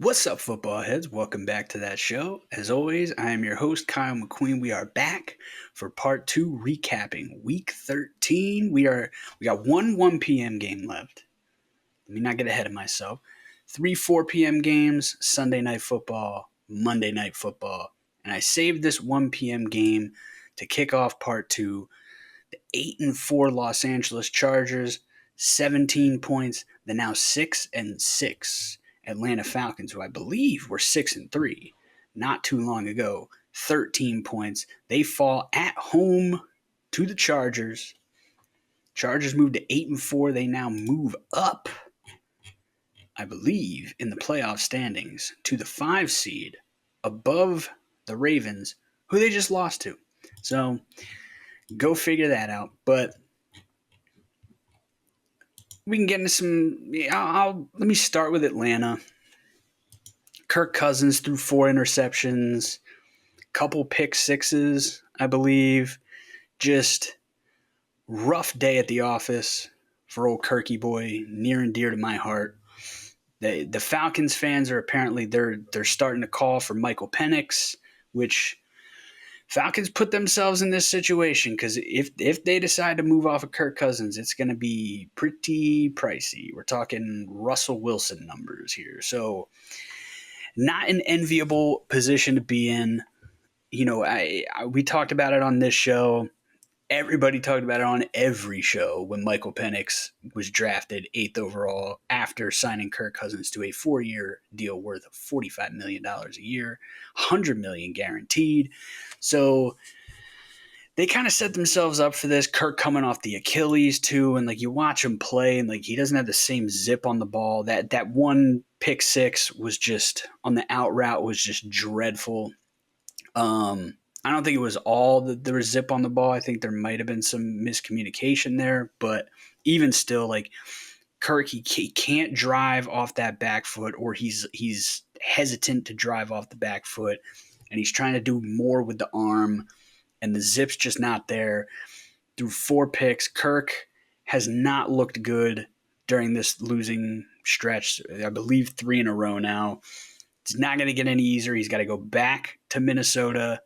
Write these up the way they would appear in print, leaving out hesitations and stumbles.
What's up, football heads? Welcome back to that show. As always, I am your host, Kyle McQueen. We are back for part two, recapping week 13. We got one 1 p.m. game left. Let me not get ahead of myself. Three 4 p.m. games, Sunday night football, Monday night football. And I saved this 1 p.m. game to kick off part two. The 8-4 Los Angeles Chargers, 17 points. The now 6-6 Atlanta Falcons, who I believe were 6-3 not too long ago, 13 points. They fall at home to the Chargers. Chargers moved to 8-4. They now move up, I believe, in the playoff standings to the 5 seed above the Ravens, who they just lost to. So go figure that out. But we can get into some. Let me start with Atlanta. Kirk Cousins threw 4 interceptions, couple pick sixes, I believe. Just rough day at the office for old Kirky boy, near and dear to my heart. The Falcons fans are apparently they're starting to call for Michael Penix, which Falcons put themselves in this situation because if they decide to move off of Kirk Cousins, it's going to be pretty pricey. We're talking Russell Wilson numbers here. So not an enviable position to be in. You know, we talked about it on this show. Everybody talked about it on every show when Michael Penix was drafted 8th overall after signing Kirk Cousins to a 4-year deal worth of $45 million a year, $100 million guaranteed. So they kind of set themselves up for this. Kirk coming off the Achilles too, and like you watch him play, and like he doesn't have the same zip on the ball. That one pick six was just on the out route was just dreadful. I don't think it was all that there was zip on the ball. I think there might have been some miscommunication there, but even still, like Kirk, he can't drive off that back foot, or he's hesitant to drive off the back foot, and he's trying to do more with the arm, and the zip's just not there. Through 4 picks, Kirk has not looked good during this losing stretch. I believe 3 in a row now. It's not going to get any easier. He's got to go back to Minnesota,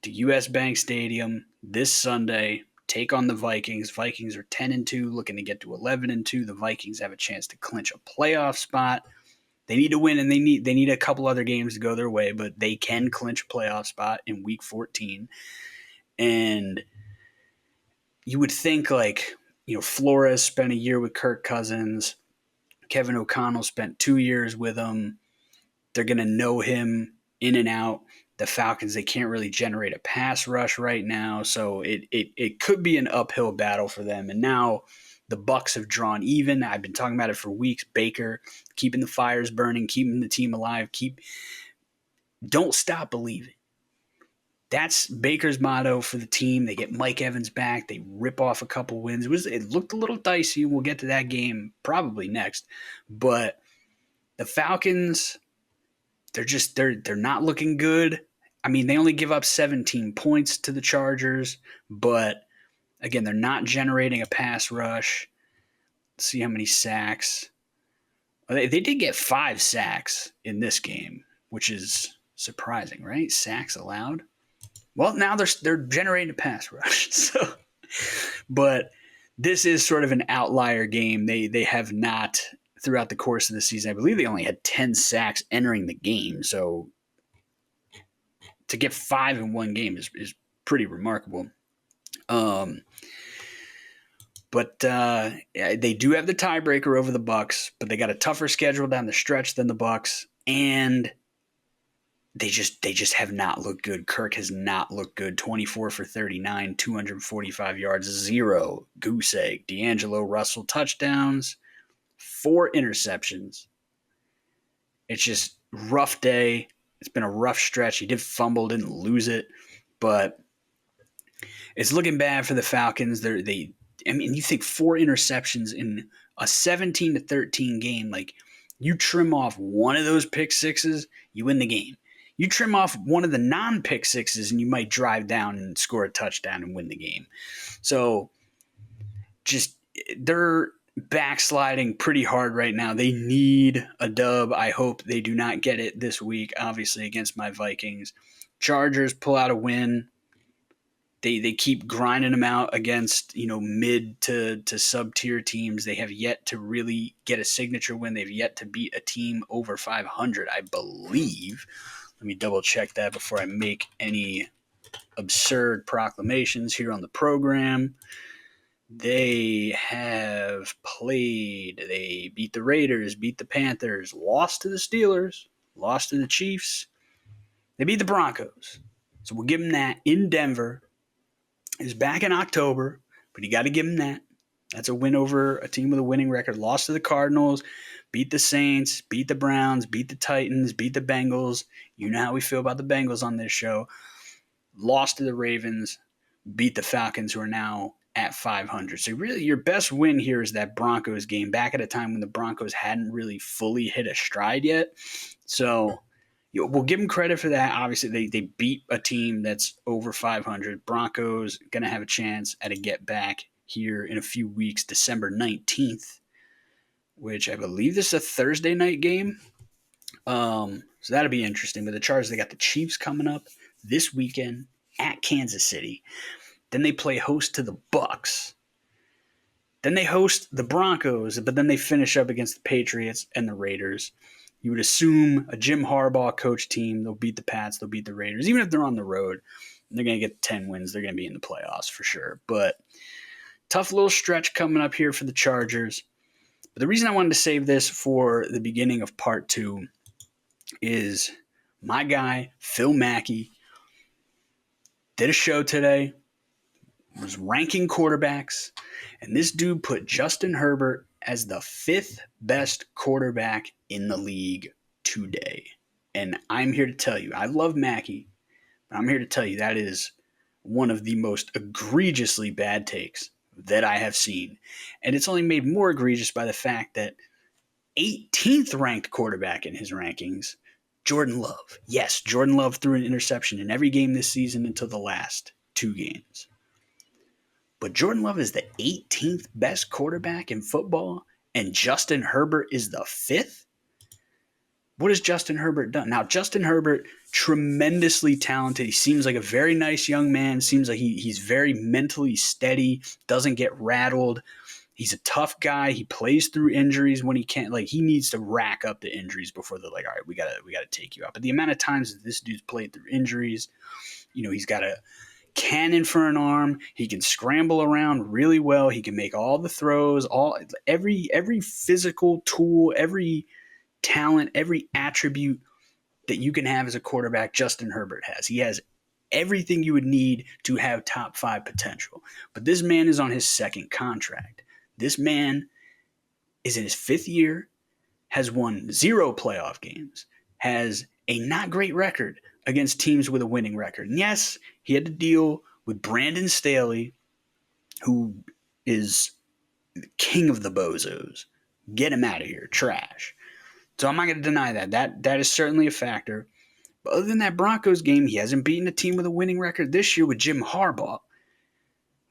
to US Bank Stadium this Sunday, take on the Vikings. Vikings are 10-2, looking to get to 11-2. The Vikings have a chance to clinch a playoff spot. They need to win, and they need a couple other games to go their way, but they can clinch a playoff spot in Week 14. And you would think, like, you know, Flores spent a year with Kirk Cousins. Kevin O'Connell spent 2 years with him. They're going to know him in and out. The Falcons, they can't really generate a pass rush right now, so it could be an uphill battle for them. And now the Bucs have drawn even. I've been talking about it for weeks. Baker keeping the fires burning, keeping the team alive. Don't stop believing. That's Baker's motto for the team. They get Mike Evans back. They rip off a couple wins. It looked a little dicey. We'll get to that game probably next. But the Falcons, they're not looking good. I mean, they only give up 17 points to the Chargers, but again, they're not generating a pass rush. Let's see how many sacks. They did get 5 sacks in this game, which is surprising, right? Sacks allowed. Well, now they're generating a pass rush. So, but this is sort of an outlier game. They have not throughout the course of the season. I believe they only had 10 sacks entering the game. So to get 5 in one game is pretty remarkable. But they do have the tiebreaker over the Bucs, but they got a tougher schedule down the stretch than the Bucs, and they just have not looked good. Kirk has not looked good. 24 for 39, 245 yards, 0 goose egg. D'Angelo Russell touchdowns, 4 interceptions. It's just rough day. It's been a rough stretch. He did fumble, didn't lose it, but it's looking bad for the Falcons. I mean, you think 4 interceptions in a 17-13 game. Like, you trim off one of those pick sixes, you win the game. You trim off one of the non-pick sixes, and you might drive down and score a touchdown and win the game. So, just they're backsliding pretty hard right now. They need a dub. I hope they do not get it this week, obviously, against my Vikings. Chargers pull out a win. They keep grinding them out against, mid to sub tier teams. They have yet to really get a signature win. They've yet to beat a team over 500, I believe. Let me double check that before I make any absurd proclamations here on the program. They have played. They beat the Raiders, beat the Panthers, lost to the Steelers, lost to the Chiefs. They beat the Broncos. So we'll give them that in Denver. Is back in October, but you got to give him that. That's a win over a team with a winning record. Lost to the Cardinals, beat the Saints, beat the Browns, beat the Titans, beat the Bengals. You know how we feel about the Bengals on this show. Lost to the Ravens, beat the Falcons, who are now at 500. So really your best win here is that Broncos game, back at a time when the Broncos hadn't really fully hit a stride yet. So we'll give them credit for that. Obviously, they beat a team that's over 500. Broncos going to have a chance at a get back here in a few weeks, December 19th, which I believe this is a Thursday night game. So that'll be interesting. But the Chargers, they got the Chiefs coming up this weekend at Kansas City. Then they play host to the Bucs. Then they host the Broncos, but then they finish up against the Patriots and the Raiders. You would assume a Jim Harbaugh coach team, they'll beat the Pats, they'll beat the Raiders. Even if they're on the road, they're going to get 10 wins. They're going to be in the playoffs for sure. But tough little stretch coming up here for the Chargers. But the reason I wanted to save this for the beginning of part 2 is my guy, Phil Mackey, did a show today, was ranking quarterbacks, and this dude put Justin Herbert as the 5th best quarterback in the league today. And I'm here to tell you, I love Mackey, but I'm here to tell you that is one of the most egregiously bad takes that I have seen. And it's only made more egregious by the fact that 18th ranked quarterback in his rankings, Jordan Love. Yes, Jordan Love threw an interception in every game this season until the last 2 games. But Jordan Love is the 18th best quarterback in football, and Justin Herbert is the 5th? What has Justin Herbert done? Now, Justin Herbert, tremendously talented. He seems like a very nice young man. Seems like he's very mentally steady, doesn't get rattled. He's a tough guy. He plays through injuries when he can't. Like, he needs to rack up the injuries before they're like, all right, we gotta take you out. But the amount of times that this dude's played through injuries, he's got a cannon for an arm. He can scramble around really well. He can make all the throws, every physical tool, every talent, every attribute that you can have as a quarterback, Justin Herbert has. He has everything you would need to have top 5 potential. But this man is on his 2nd contract. This man is in his 5th year, has won 0 playoff games, has a not great record against teams with a winning record. And yes, he had to deal with Brandon Staley, who is the king of the bozos. Get him out of here. Trash. So I'm not going to deny that. That is certainly a factor. But other than that Broncos game, he hasn't beaten a team with a winning record this year with Jim Harbaugh.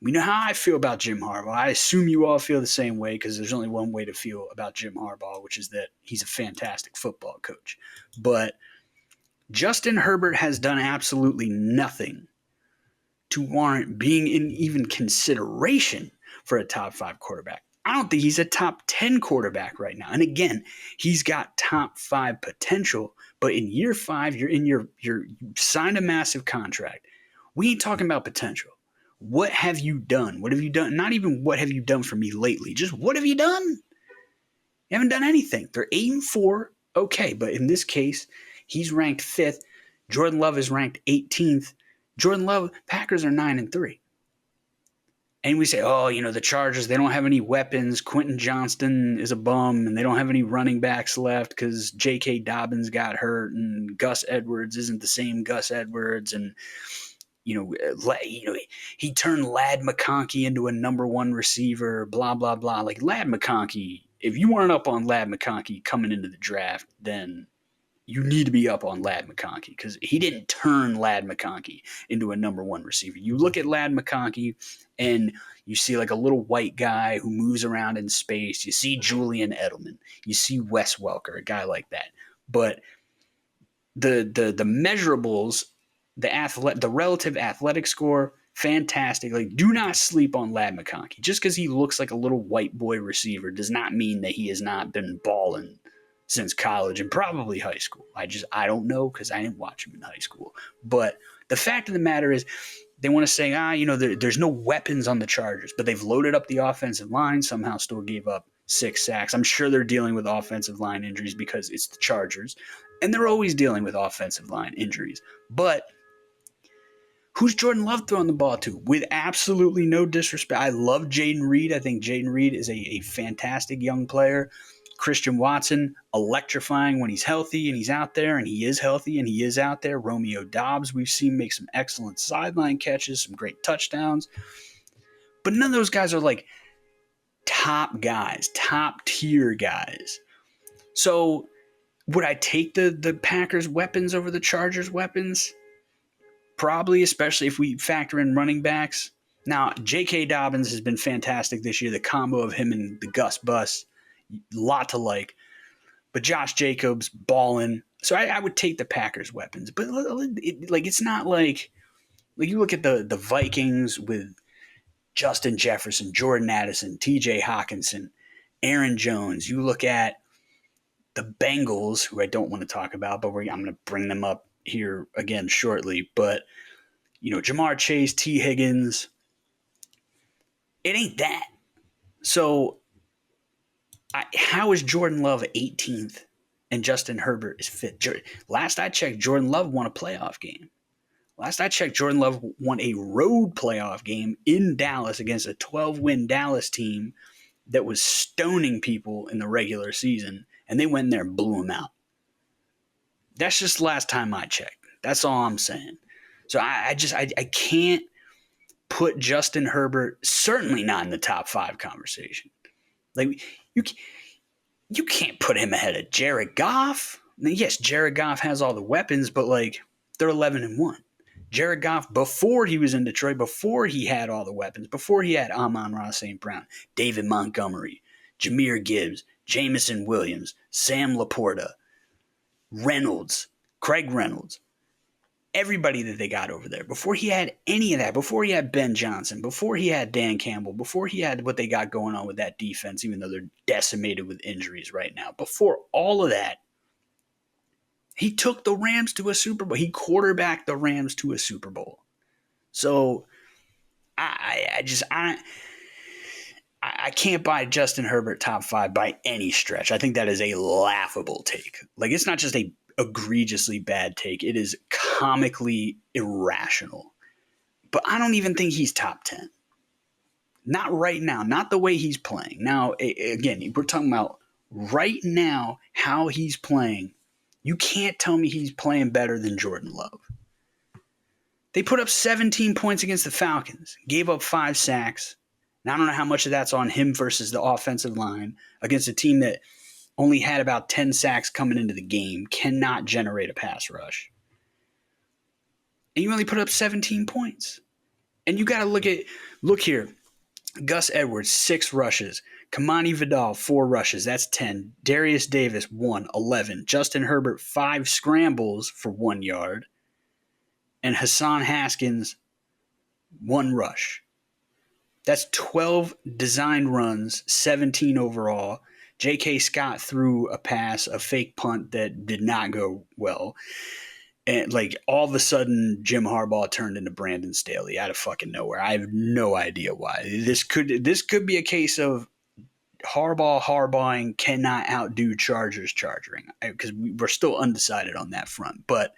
We know how I feel about Jim Harbaugh. I assume you all feel the same way, because there's only one way to feel about Jim Harbaugh, which is that he's a fantastic football coach. But Justin Herbert has done absolutely nothing to warrant being in even consideration for a top 5 quarterback. I don't think he's a top 10 quarterback right now. And again, he's got top 5 potential, but in year 5, you signed a massive contract. We ain't talking about potential. What have you done? What have you done? Not even what have you done for me lately. Just what have you done? You haven't done anything. They're 8-4. Okay, but in this case, he's ranked 5th. Jordan Love is ranked 18th. Jordan Love, Packers are 9-3. And we say, the Chargers, they don't have any weapons. Quentin Johnston is a bum, and they don't have any running backs left because J.K. Dobbins got hurt, and Gus Edwards isn't the same Gus Edwards, and he turned Ladd McConkey into a number 1 receiver, blah, blah, blah. Like, Ladd McConkey, if you weren't up on Ladd McConkey coming into the draft, then you need to be up on Ladd McConkey because he didn't turn Ladd McConkey into a number one receiver. You look at Ladd McConkey and you see like a little white guy who moves around in space. You see Julian Edelman. You see Wes Welker, a guy like that. But the measurables, the relative athletic score, fantastic. Like, do not sleep on Ladd McConkey. Just because he looks like a little white boy receiver does not mean that he has not been balling since college and probably high school. I don't know because I didn't watch him in high school. But the fact of the matter is, they want to say, there's no weapons on the Chargers, but they've loaded up the offensive line, somehow still gave up 6 sacks. I'm sure they're dealing with offensive line injuries because it's the Chargers, and they're always dealing with offensive line injuries. But who's Jordan Love throwing the ball to? With absolutely no disrespect. I love Jaden Reed. I think Jaden Reed is a fantastic young player. Christian Watson, electrifying when he's healthy and he's out there, and he is healthy and he is out there. Romeo Doubs, we've seen make some excellent sideline catches, some great touchdowns. But none of those guys are like top guys, top tier guys. So would I take the Packers' weapons over the Chargers' weapons? Probably, especially if we factor in running backs. Now, J.K. Dobbins has been fantastic this year. The combo of him and the Gus Bus, lot to like. But Josh Jacobs, balling. So I would take the Packers' weapons. But it's not like you look at the Vikings with Justin Jefferson, Jordan Addison, T.J. Hawkinson, Aaron Jones. You look at the Bengals, who I don't want to talk about, but I'm going to bring them up here again shortly. But, Jamar Chase, T. Higgins, it ain't that. So how is Jordan Love 18th and Justin Herbert is 5th? Last I checked, Jordan Love won a playoff game. Last I checked, Jordan Love won a road playoff game in Dallas against a 12-win Dallas team that was stoning people in the regular season, and they went in there and blew them out. That's just the last time I checked. That's all I'm saying. So I can't put Justin Herbert, certainly not in the top 5 conversation. Like, you can't put him ahead of Jared Goff. I mean, yes, Jared Goff has all the weapons, but they're 11-1. Jared Goff, before he was in Detroit, before he had all the weapons, before he had Amon-Ra St. Brown, David Montgomery, Jahmyr Gibbs, Jamison Williams, Sam Laporta, Reynolds, Craig Reynolds, everybody that they got over there, before he had any of that, before he had Ben Johnson, before he had Dan Campbell, before he had what they got going on with that defense, even though they're decimated with injuries right now, before all of that, he took the Rams to a Super Bowl. He quarterbacked the Rams to a Super Bowl. So I can't buy Justin Herbert top 5 by any stretch. I think that is a laughable take. It's not just a egregiously bad take. It is comically irrational. But I don't even think he's top 10. Not right now. Not the way he's playing. Now, again, we're talking about right now how he's playing. You can't tell me he's playing better than Jordan Love. They put up 17 points against the Falcons, gave up 5 sacks. And I don't know how much of that's on him versus the offensive line against a team that only had about 10 sacks coming into the game, cannot generate a pass rush. And you only put up 17 points. And you got to look here. Gus Edwards, 6 rushes. Kamani Vidal, 4 rushes. That's 10. Darius Davis, 1, 11. Justin Herbert, 5 scrambles for 1 yard. And Hassan Haskins, 1 rush. That's 12 designed runs, 17 overall. J.K. Scott threw a pass, a fake punt that did not go well. And all of a sudden, Jim Harbaugh turned into Brandon Staley out of fucking nowhere. I have no idea why. This could be a case of Harbaughing cannot outdo Chargers charging, because we're still undecided on that front. But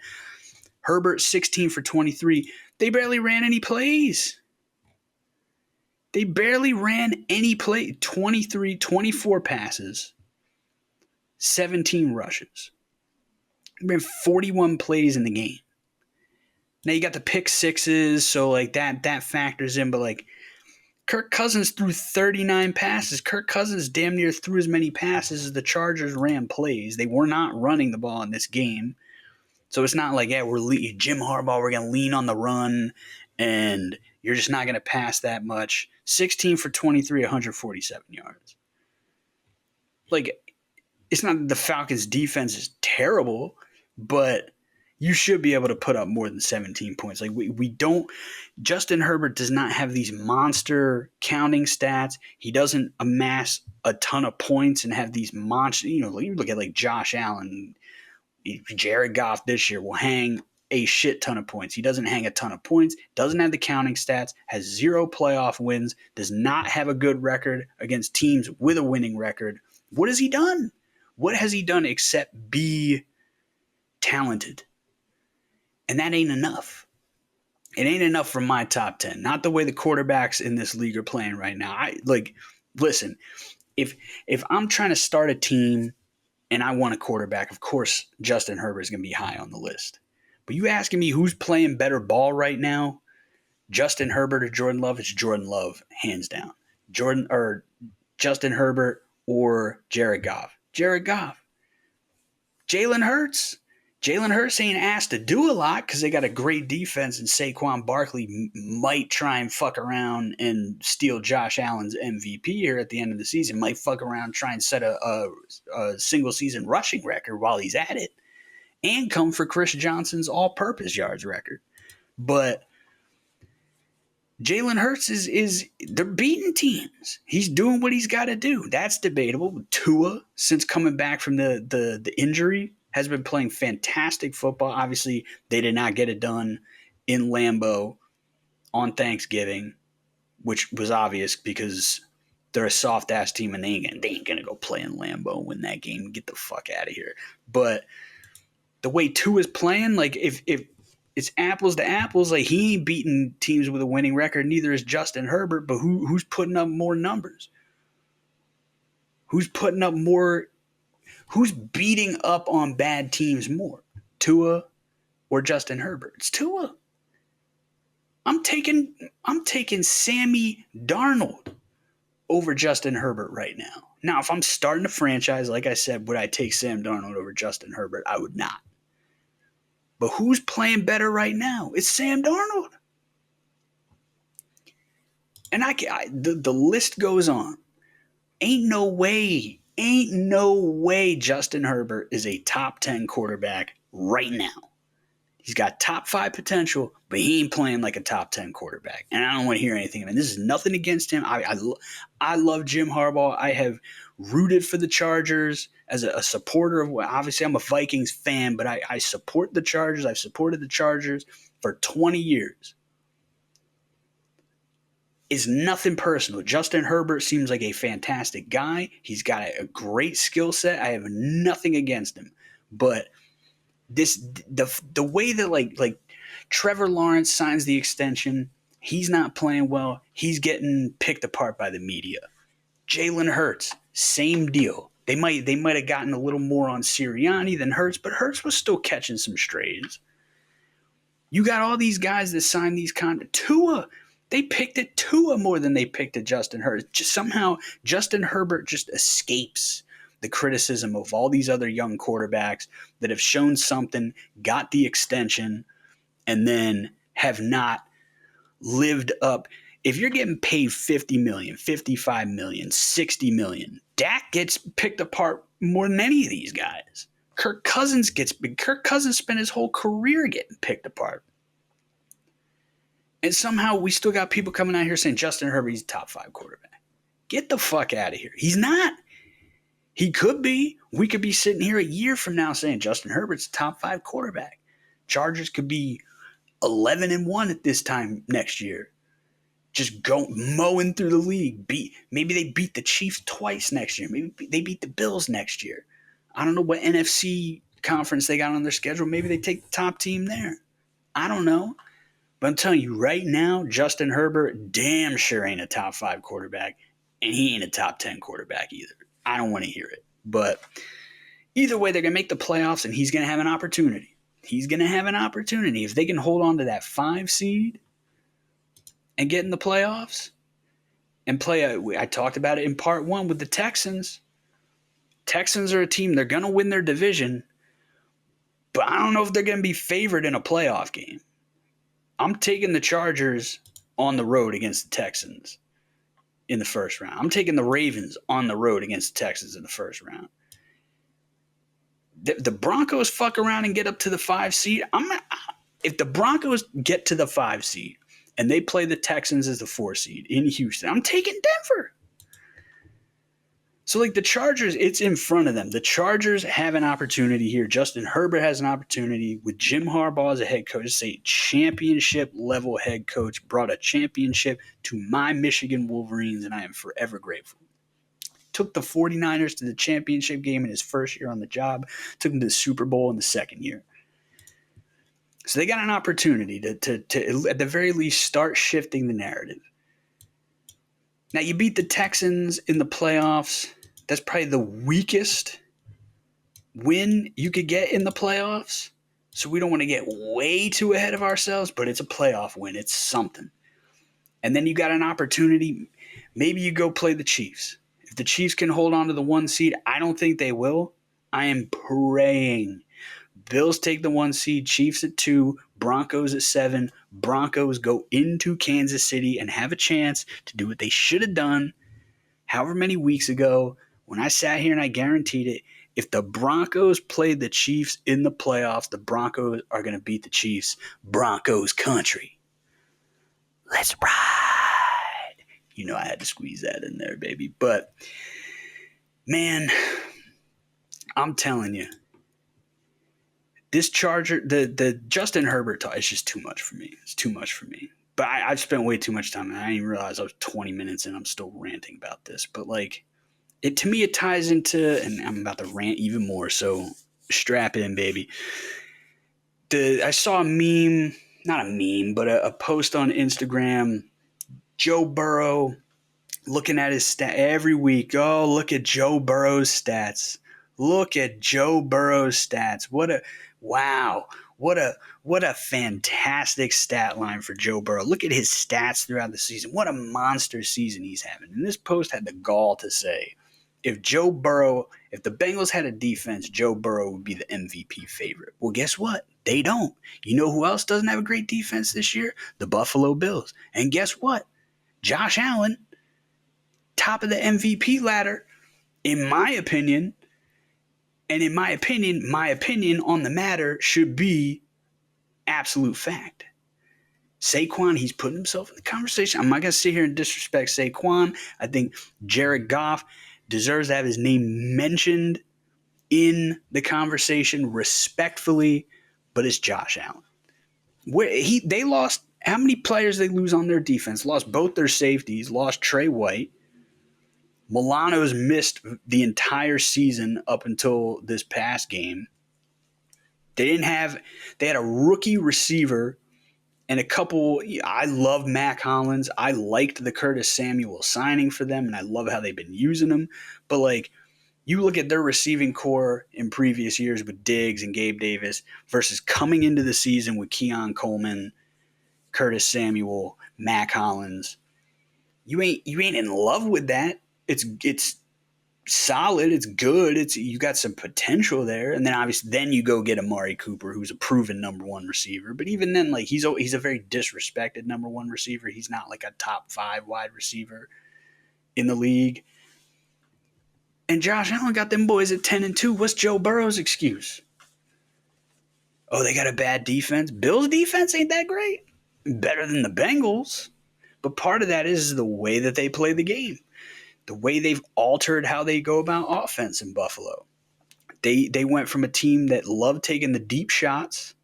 Herbert, 16 for 23. They barely ran any plays. 24 passes, 17 rushes. There been 41 plays in the game. Now you got the pick sixes, so that factors in, but Kirk Cousins threw 39 passes. Kirk Cousins damn near threw as many passes as the Chargers ran plays. They were not running the ball in this game. So it's not like, yeah, Jim Harbaugh, we're going to lean on the run, and you're just not going to pass that much. 16 for 23, 147 yards. Like, it's not that the Falcons' defense is terrible, but you should be able to put up more than 17 points. Like, we don't – Justin Herbert does not have these monster counting stats. He doesn't amass a ton of points and have these monster – you look at, like, Josh Allen – Jared Goff this year will hang a shit ton of points. He doesn't hang a ton of points, doesn't have the counting stats, has 0 playoff wins, does not have a good record against teams with a winning record. What has he done? What has he done except be talented? And that ain't enough. It ain't enough for my top 10. Not the way the quarterbacks in this league are playing right now. Listen, if I'm trying to start a team and I want a quarterback, of course, Justin Herbert is going to be high on the list. But you asking me who's playing better ball right now, Justin Herbert or Jordan Love? It's Jordan Love, hands down. Justin Herbert or Jared Goff. Jared Goff. Jalen Hurts. Jalen Hurts ain't asked to do a lot because they got a great defense, and Saquon Barkley might try and fuck around and steal Josh Allen's MVP here at the end of the season. Might fuck around and try and set a single-season rushing record while he's at it and come for Chris Johnson's all-purpose yards record. But Jalen Hurts is they're beating teams. He's doing what he's got to do. That's debatable. Tua, since coming back from the injury, has been playing fantastic football. Obviously, they did not get it done in Lambeau on Thanksgiving, which was obvious because they're a soft-ass team and they ain't gonna go play in Lambeau and win that game. Get the fuck out of here. But the way Tua's playing, like if it's apples to apples, like he ain't beating teams with a winning record, neither is Justin Herbert, but who's putting up more numbers? Who's putting up more? Who's beating up on bad teams more? Tua or Justin Herbert? It's Tua. I'm taking Sammy Darnold over Justin Herbert right now. Now, if I'm starting a franchise, like I said, would I take Sam Darnold over Justin Herbert? I would not. But who's playing better right now? It's Sam Darnold. And the list goes on. Ain't no way Justin Herbert is a top 10 quarterback right now. He's got top 5 potential, but he ain't playing like a top 10 quarterback. And I don't want to hear anything of it. This is nothing against him. I love Jim Harbaugh. I have rooted for the Chargers as a supporter of – obviously, I'm a Vikings fan, but I support the Chargers. I've supported the Chargers for 20 years. It's nothing personal. Justin Herbert seems like a fantastic guy. He's got a great skill set. I have nothing against him. But the way that like Trevor Lawrence signs the extension, he's not playing well. He's getting picked apart by the media. Jalen Hurts, same deal. They might have gotten a little more on Sirianni than Hurts, but Hurts was still catching some strays. You got all these guys that signed these contracts. Tua, they picked at Tua more than they picked at Justin Herbert. Just somehow Justin Herbert just escapes the criticism of all these other young quarterbacks that have shown something, got the extension, and then have not lived up. If you're getting paid $50 million, $55 million, $60 million, Dak gets picked apart more than any of these guys. Kirk Cousins spent his whole career getting picked apart. And somehow we still got people coming out here saying Justin Herbert, he's a top 5 quarterback. Get the fuck out of here. He's not. He could be. We could be sitting here a year from now saying Justin Herbert's a top 5 quarterback. Chargers could be 11-1 at this time next year. Just go mowing through the league. Maybe they beat the Chiefs twice next year. Maybe they beat the Bills next year. I don't know what NFC conference they got on their schedule. Maybe they take the top team there. I don't know. But I'm telling you right now, Justin Herbert damn sure ain't a top 5 quarterback, and he ain't a top 10 quarterback either. I don't want to hear it. But either way, they're going to make the playoffs, and he's going to have an opportunity. He's going to have an opportunity. If they can hold on to that 5 seed and get in the playoffs, and I talked about it in part one with the Texans. Texans are a team, they're going to win their division, but I don't know if they're going to be favored in a playoff game. I'm taking the Chargers on the road against the Texans in the first round. I'm taking the Ravens on the road against the Texans in the first round. The Broncos fuck around and get up to the 5 seed. If the Broncos get to the 5 seed and they play the Texans as the 4 seed in Houston, I'm taking Denver. So, like, the Chargers, it's in front of them. The Chargers have an opportunity here. Justin Herbert has an opportunity with Jim Harbaugh as a head coach. It's a championship-level head coach, brought a championship to my Michigan Wolverines, and I am forever grateful. Took the 49ers to the championship game in his first year on the job. Took them to the Super Bowl in the second year. So they got an opportunity to at the very least, start shifting the narrative. Now, you beat the Texans in the playoffs. That's probably the weakest win you could get in the playoffs. So we don't want to get way too ahead of ourselves, but it's a playoff win. It's something. And then you got an opportunity. Maybe you go play the Chiefs. If the Chiefs can hold on to the 1 seed, I don't think they will. I am praying. Bills take the 1 seed, Chiefs at 2, Broncos at 7. Broncos go into Kansas City and have a chance to do what they should have done however many weeks ago when I sat here and I guaranteed it. If the Broncos played the Chiefs in the playoffs, the Broncos are going to beat the Chiefs. Broncos Country. Let's ride. You know I had to squeeze that in there, baby. But, man, I'm telling you, this Charger, the Justin Herbert talk is just too much for me. It's too much for me. But I've spent way too much time, and I didn't even realize I was 20 minutes in. I'm still ranting about this. But, like, to me, it ties into, and I'm about to rant even more, so strap in, baby. I saw a meme, not a meme, but a post on Instagram. Joe Burrow looking at his stat every week. Oh, look at Joe Burrow's stats. Look at Joe Burrow's stats. What a fantastic stat line for Joe Burrow. Look at his stats throughout the season. What a monster season he's having. And this post had the gall to say, if the Bengals had a defense, Joe Burrow would be the MVP favorite. Well, guess what? They don't. You know who else doesn't have a great defense this year? The Buffalo Bills. And guess what? Josh Allen, top of the MVP ladder, in my opinion. And in my opinion on the matter should be absolute fact. Saquon, he's putting himself in the conversation. I'm not going to sit here and disrespect Saquon. I think Jared Goff deserves to have his name mentioned in the conversation respectfully, but it's Josh Allen. They lost, how many players they lose on their defense? Lost both their safeties, lost Trey White. Milano's missed the entire season up until this past game. They had a rookie receiver and a couple. I love Mac Hollins. I liked the Curtis Samuel signing for them, and I love how they've been using him. But, like, you look at their receiving core in previous years with Diggs and Gabe Davis versus coming into the season with Keon Coleman, Curtis Samuel, Mac Hollins. You ain't in love with that. It's solid. It's good. You got some potential there. And then obviously then you go get Amari Cooper, who's a proven number 1 receiver. But even then, like, he's a very disrespected number 1 receiver. He's not like a top 5 wide receiver in the league. And Josh Allen got them boys at 10-2. What's Joe Burrow's excuse? Oh, they got a bad defense. Bills' defense ain't that great. Better than the Bengals. But part of that is the way that they play the game. The way they've altered how they go about offense in Buffalo. They went from a team that loved taking the deep shots,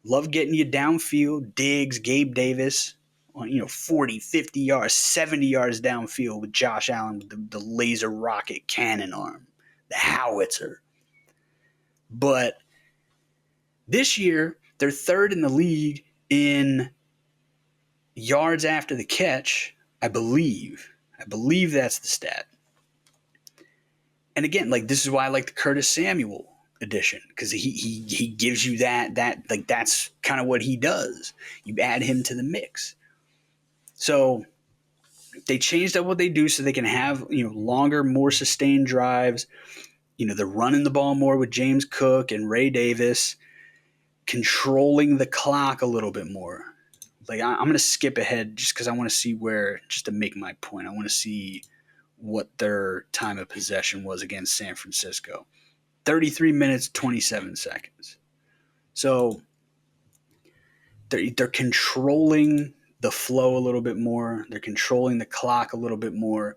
loved getting you downfield, Diggs, Gabe Davis, 40, 50 yards, 70 yards downfield with Josh Allen with the laser rocket cannon arm, the howitzer. But this year, they're third in the league in yards after the catch, I believe. I believe that's the stat. And again, like, this is why I like the Curtis Samuel edition, because he gives you that like, that's kind of what he does. You add him to the mix. So They changed up what they do so they can have, longer, more sustained drives. They're running the ball more with James Cook and Ray Davis, controlling the clock a little bit more. Like, I'm going to skip ahead just because I want to see just to make my point, I want to see what their time of possession was against San Francisco. 33 minutes, 27 seconds. So they're controlling the flow a little bit more. They're controlling the clock a little bit more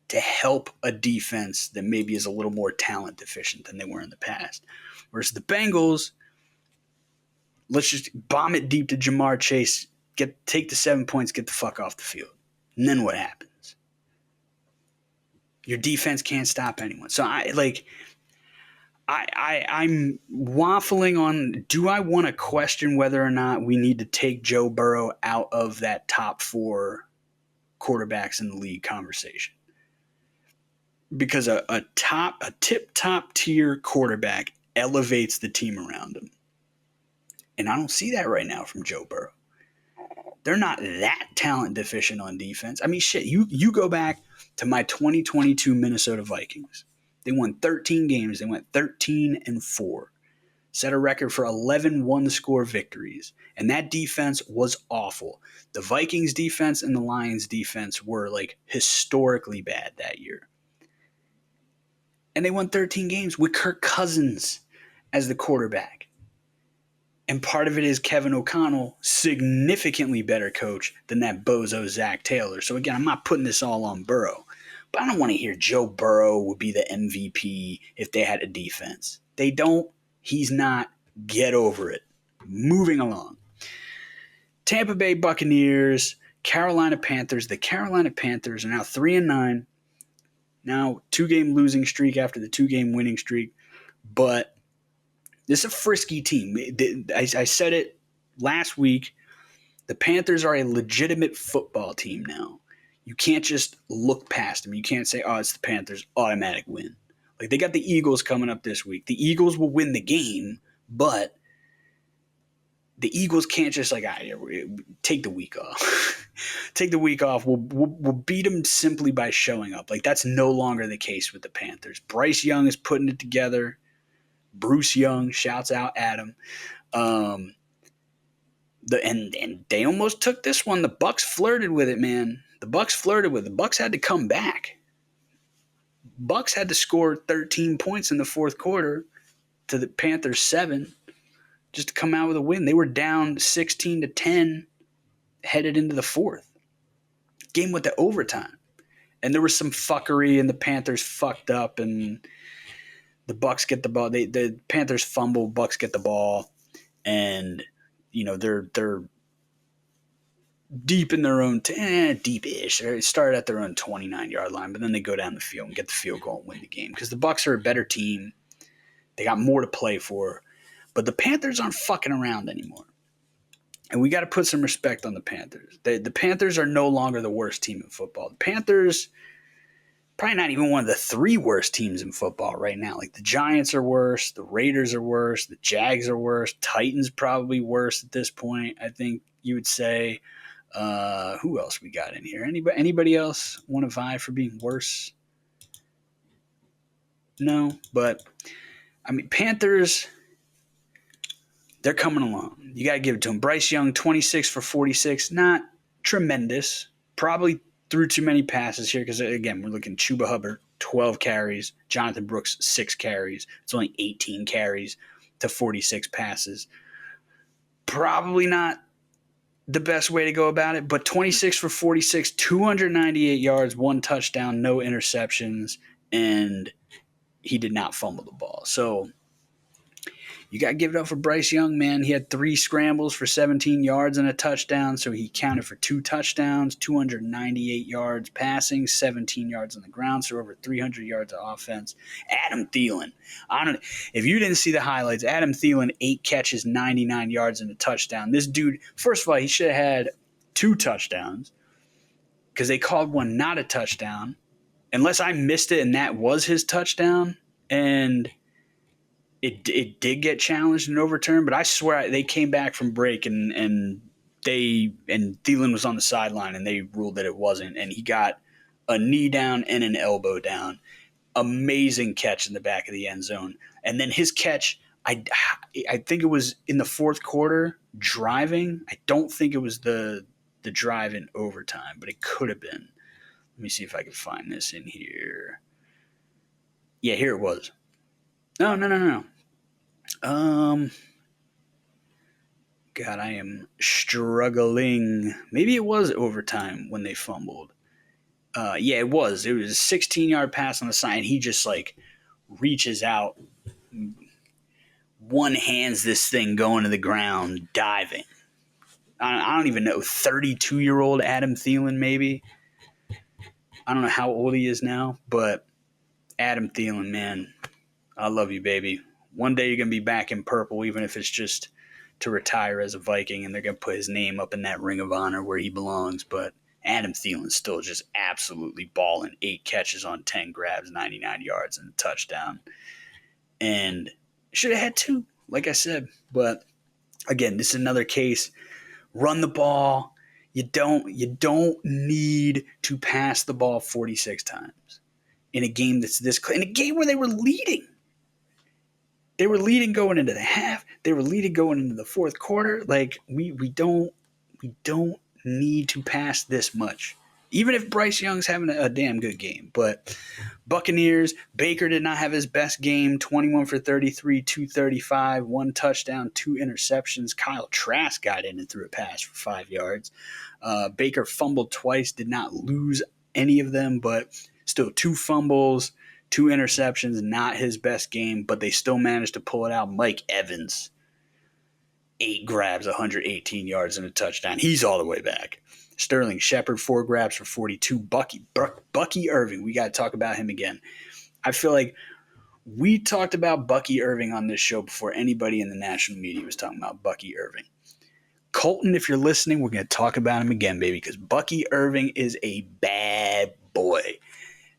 to help a defense that maybe is a little more talent deficient than they were in the past. Whereas the Bengals, let's just bomb it deep to Jamar Chase, take the 7 points, get the fuck off the field. And then what happens? Your defense can't stop anyone. So I'm waffling on, do I want to question whether or not we need to take Joe Burrow out of that top 4 quarterbacks in the league conversation? Because a tip-top tier quarterback elevates the team around him. And I don't see that right now from Joe Burrow. They're not that talent deficient on defense. I mean, shit, you go back to my 2022 Minnesota Vikings. They won 13 games. They went 13-4. Set a record for 11 one-score victories. And that defense was awful. The Vikings defense and the Lions defense were like historically bad that year. And they won 13 games with Kirk Cousins as the quarterback. And part of it is Kevin O'Connell, significantly better coach than that bozo Zach Taylor. So again, I'm not putting this all on Burrow. But I don't want to hear Joe Burrow would be the MVP if they had a defense. They don't. He's not. Get over it. Moving along. Tampa Bay Buccaneers, Carolina Panthers. The Carolina Panthers are now 3-9. Now 2-game losing streak after the 2-game winning streak. But this is a frisky team. I said it last week. The Panthers are a legitimate football team now. You can't just look past them. You can't say, oh, it's the Panthers, automatic win. Like, they got the Eagles coming up this week. The Eagles will win the game, but the Eagles can't just take the week off. Take the week off. We'll beat them simply by showing up. Like, that's no longer the case with the Panthers. Bryce Young is putting it together. Bruce Young, shouts out at him. And they almost took this one. The Bucs flirted with it, man. The Bucs flirted with it. The Bucs had to come back. Bucs had to score 13 points in the fourth quarter to the Panthers 7 just to come out with a win. They were down 16-10 headed into the fourth. Game went to overtime. And there was some fuckery, and the Panthers fucked up, and the Bucs get the ball. The Panthers fumble, Bucs get the ball, and they're deep in their own deep-ish. They started at their own 29-yard line, but then they go down the field and get the field goal and win the game because the Bucs are a better team. They got more to play for, but the Panthers aren't fucking around anymore. And we got to put some respect on the Panthers. The Panthers are no longer the worst team in football. The Panthers, probably not even one of the 3 worst teams in football right now. Like, the Giants are worse, the Raiders are worse, the Jags are worse, Titans probably worse at this point, I think you would say. Who else we got in here? Anybody else want to vie for being worse? No, but I mean, Panthers, they're coming along. You got to give it to them. Bryce Young, 26 for 46, not tremendous. Probably threw too many passes here because, again, we're looking Chuba Hubbard, 12 carries. Jonathan Brooks, 6 carries. It's only 18 carries to 46 passes. Probably not the best way to go about it, but 26 for 46, 298 yards, 1 touchdown, no interceptions, and he did not fumble the ball. So you got to give it up for Bryce Young, man. He had 3 scrambles for 17 yards and a touchdown, so he counted for 2 touchdowns, 298 yards passing, 17 yards on the ground, so over 300 yards of offense. Adam Thielen, if you didn't see the highlights, Adam Thielen, 8 catches, 99 yards and a touchdown. This dude, first of all, he should have had 2 touchdowns because they called one not a touchdown, unless I missed it and that was his touchdown, and it did get challenged and overturned, but I swear they came back from break and Thielen was on the sideline, and they ruled that it wasn't, and he got a knee down and an elbow down. Amazing catch in the back of the end zone. And then his catch, I think it was in the fourth quarter, driving. I don't think it was the drive in overtime, but it could have been. Let me see if I can find this in here. Yeah, here it was. No. God, I am struggling. Maybe it was overtime when they fumbled. Yeah, it was. It was a 16-yard pass on the side. And he just like reaches out, one hands this thing going to the ground, diving. I don't even know. 32-year-old Adam Thielen, maybe. I don't know how old he is now, but Adam Thielen, man, I love you, baby. One day you're going to be back in purple, even if it's just to retire as a Viking, and they're going to put his name up in that Ring of Honor where he belongs. But Adam Thielen's still just absolutely balling. 8 catches on 10 grabs, 99 yards, and a touchdown. And should have had 2, like I said. But, again, this is another case. Run the ball. You don't need to pass the ball 46 times in a game that's this close. In a game where they were leading. They were leading going into the half. They were leading going into the fourth quarter. Like we don't need to pass this much. Even if Bryce Young's having a damn good game. But Buccaneers, Baker did not have his best game. 21 for 33, 235, 1 touchdown, 2 interceptions. Kyle Trask got in and threw a pass for 5 yards. Baker fumbled twice, did not lose any of them, but still 2 fumbles, 2 interceptions, not his best game, but they still managed to pull it out. Mike Evans, 8 grabs, 118 yards, and a touchdown. He's all the way back. Sterling Shepard, 4 grabs for 42. Bucky Irving, we got to talk about him again. I feel like we talked about Bucky Irving on this show before anybody in the national media was talking about Bucky Irving. Colton, if you're listening, we're going to talk about him again, baby, because Bucky Irving is a bad boy.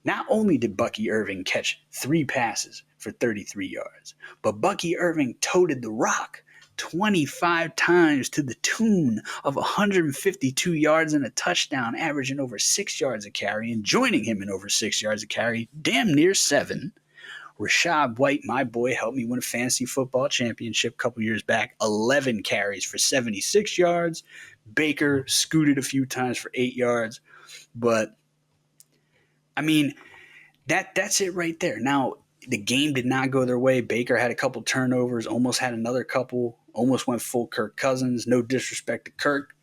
Not only did Bucky Irving catch 3 passes for 33 yards, but Bucky Irving toted the rock 25 times to the tune of 152 yards and a touchdown, averaging over 6 yards a carry, and joining him in over 6 yards a carry, damn near 7. Rachaad White, my boy, helped me win a fantasy football championship a couple years back. 11 carries for 76 yards. Baker scooted a few times for 8 yards. But, I mean, that's it right there. Now, the game did not go their way. Baker had a couple turnovers, almost had another couple, almost went full Kirk Cousins. No disrespect to Kirk.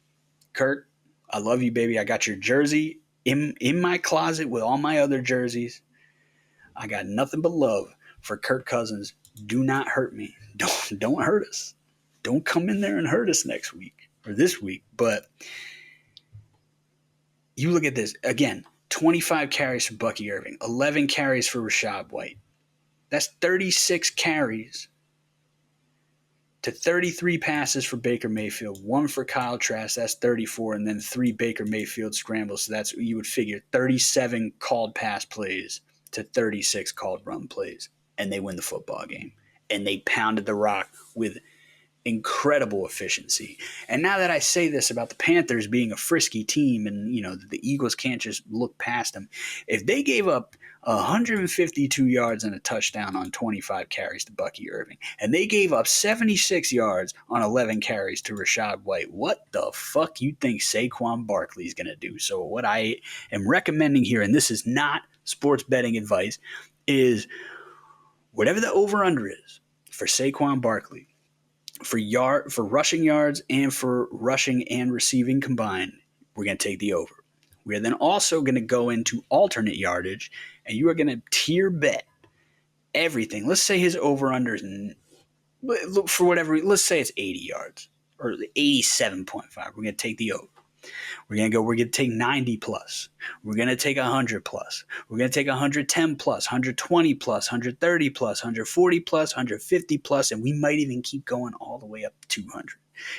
Kirk, I love you, baby. I got your jersey in my closet with all my other jerseys. I got nothing but love for Kirk Cousins. Do not hurt me. Don't hurt us. Don't come in there and hurt us next week or this week. But you look at this. Again, 25 carries for Bucky Irving, 11 carries for Rachaad White. That's 36 carries to 33 passes for Baker Mayfield, 1 for Kyle Trask, that's 34, and then 3 Baker Mayfield scrambles. So that's, you would figure, 37 called pass plays to 36 called run plays. And they win the football game. And they pounded the rock with incredible efficiency. And now that I say this about the Panthers being a frisky team and, you know, the Eagles can't just look past them, if they gave up 152 yards and a touchdown on 25 carries to Bucky Irving, and they gave up 76 yards on 11 carries to Rachaad White, what the fuck you think Saquon Barkley is going to do? So what I am recommending here, and this is not sports betting advice, is whatever the over-under is for Saquon Barkley, for rushing yards and for rushing and receiving combined, we're going to take the over. We are then also going to go into alternate yardage, and you are going to tier bet everything. Let's say his over-under is, for whatever, let's say it's 80 yards or 87.5. We're going to take the over. We're going to take 90 plus. We're going to take 100 plus. We're going to take 110 plus, 120 plus, 130 plus, 140 plus, 150 plus, and we might even keep going all the way up to 200.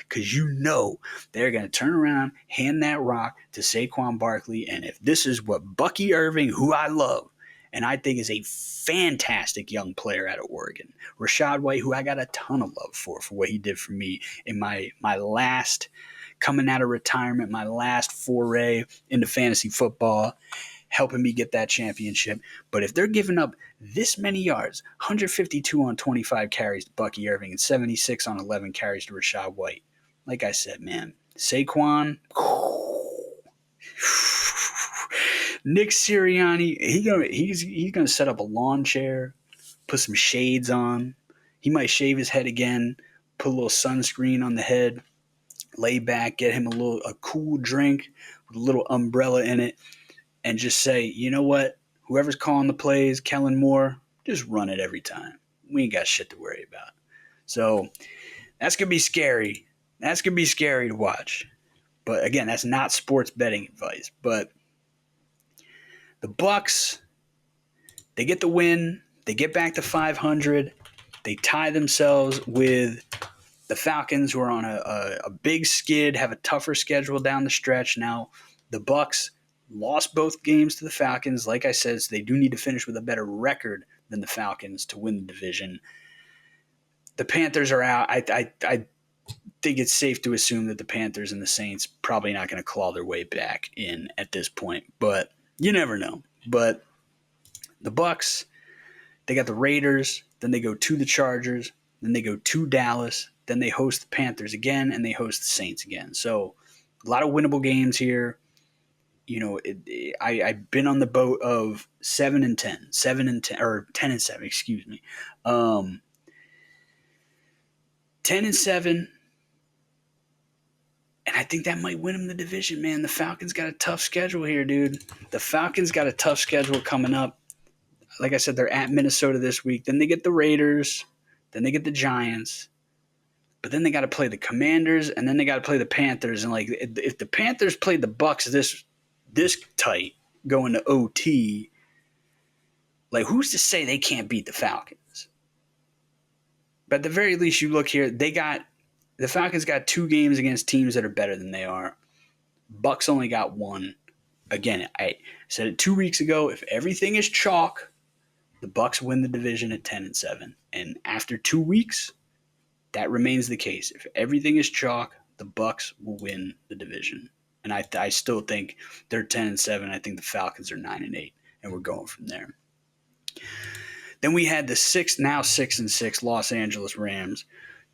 Because you know they're going to turn around, hand that rock to Saquon Barkley, and if this is what Bucky Irving, who I love, and I think is a fantastic young player out of Oregon. Rachaad White, who I got a ton of love for what he did for me in my last coming out of retirement, my last foray into fantasy football, helping me get that championship. But if they're giving up this many yards, 152 on 25 carries to Bucky Irving and 76 on 11 carries to Rachaad White, like I said, man, Saquon, Nick Sirianni, he's gonna set up a lawn chair, put some shades on. He might shave his head again, put a little sunscreen on the head, lay back, get him a cool drink with a little umbrella in it, and just say, you know what? Whoever's calling the plays, Kellen Moore, just run it every time. We ain't got shit to worry about. So that's gonna be scary. That's gonna be scary to watch. But again, that's not sports betting advice. But the Bucks, they get the win. They get back to 500. They tie themselves with the Falcons, who are on a big skid, have a tougher schedule down the stretch. Now, the Bucks lost both games to the Falcons. Like I said, so they do need to finish with a better record than the Falcons to win the division. The Panthers are out. I think it's safe to assume that the Panthers and the Saints probably not going to claw their way back in at this point, but you never know. But the Bucks, they got the Raiders, then they go to the Chargers, then they go to Dallas, then they host the Panthers again, and they host the Saints again. So a lot of winnable games here. You know, I've been on the boat of 7-10, or 10-7, excuse me. 10-7, and I think that might win them the division, man. The Falcons got a tough schedule here, dude. The Falcons got a tough schedule coming up. Like I said, they're at Minnesota this week. Then they get the Raiders. Then they get the Giants. But then they got to play the Commanders, and then they got to play the Panthers. And like, if the Panthers played the Bucks this tight going to OT, like, who's to say they can't beat the Falcons? But at the very least, you look here, the Falcons got 2 games against teams that are better than they are. Bucks only got 1. Again, I said it 2 weeks ago. If everything is chalk, the Bucks win the division at 10-7. And after 2 weeks, that remains the case. If everything is chalk, the Bucks will win the division. And I still think they're 10-7. I think the Falcons are 9-8, and we're going from there. Then we had the 6-6 Los Angeles Rams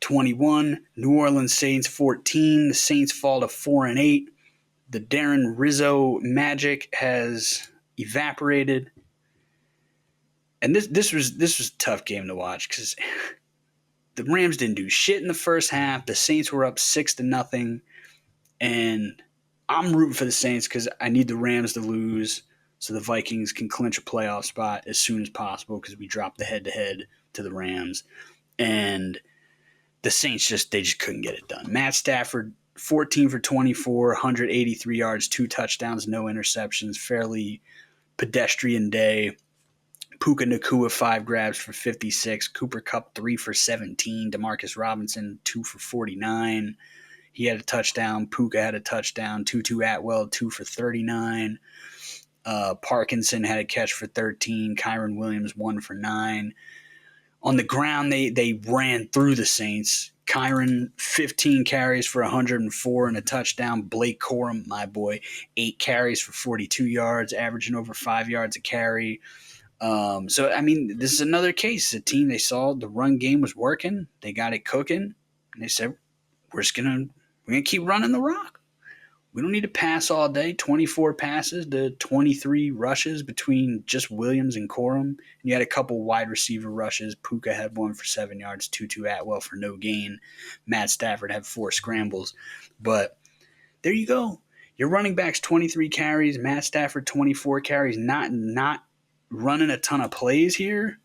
21, New Orleans Saints 14. The Saints fall to 4-8. The Darren Rizzo magic has evaporated. And this was a tough game to watch because the Rams didn't do shit in the first half. The Saints were up 6-0. And I'm rooting for the Saints because I need the Rams to lose so the Vikings can clinch a playoff spot as soon as possible because we dropped the head-to-head to the Rams. And the Saints just couldn't get it done. Matt Stafford, 14 for 24, 183 yards, 2 touchdowns, no interceptions, fairly pedestrian day. Puka Nacua, 5 grabs for 56. Cooper Kupp, 3 for 17. Demarcus Robinson, 2 for 49. He had a touchdown. Puka had a touchdown. Tutu Atwell, 2 for 39. Parkinson had a catch for 13. Kyron Williams, 1 for 9. On the ground, they ran through the Saints. Kyron, 15 carries for 104 and a touchdown. Blake Corum, my boy, 8 carries for 42 yards, averaging over 5 yards a carry. So, I mean, this is another case. A team, they saw the run game was working. They got it cooking. And they said, we're going to keep running the rock. We don't need to pass all day. 24 passes to 23 rushes between just Williams and Corum. And you had a couple wide receiver rushes. Puka had 1 for 7 yards. Tutu Atwell for no gain. Matt Stafford had 4 scrambles. But there you go. Your running backs, 23 carries. Matt Stafford, 24 carries. Not running a ton of plays here.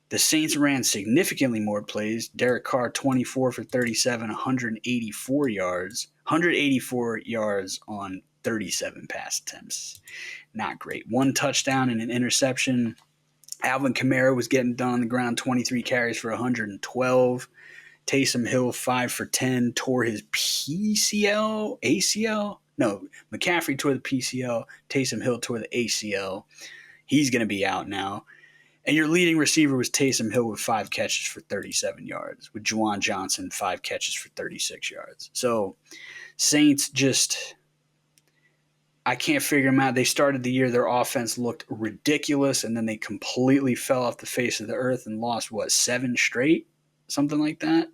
The Saints ran significantly more plays. Derek Carr, 24 for 37, 184 yards. 184 yards on 37 pass attempts. Not great. 1 touchdown and an interception. Alvin Kamara was getting done on the ground, 23 carries for 112. Taysom Hill, 5 for 10, tore his ACL? No, McCaffrey tore the PCL. Taysom Hill tore the ACL. He's going to be out now. And your leading receiver was Taysom Hill with 5 catches for 37 yards, with Juwan Johnson 5 catches for 36 yards. So Saints just, I can't figure them out. They started the year, their offense looked ridiculous, and then they completely fell off the face of the earth and lost, 7 straight? Something like that.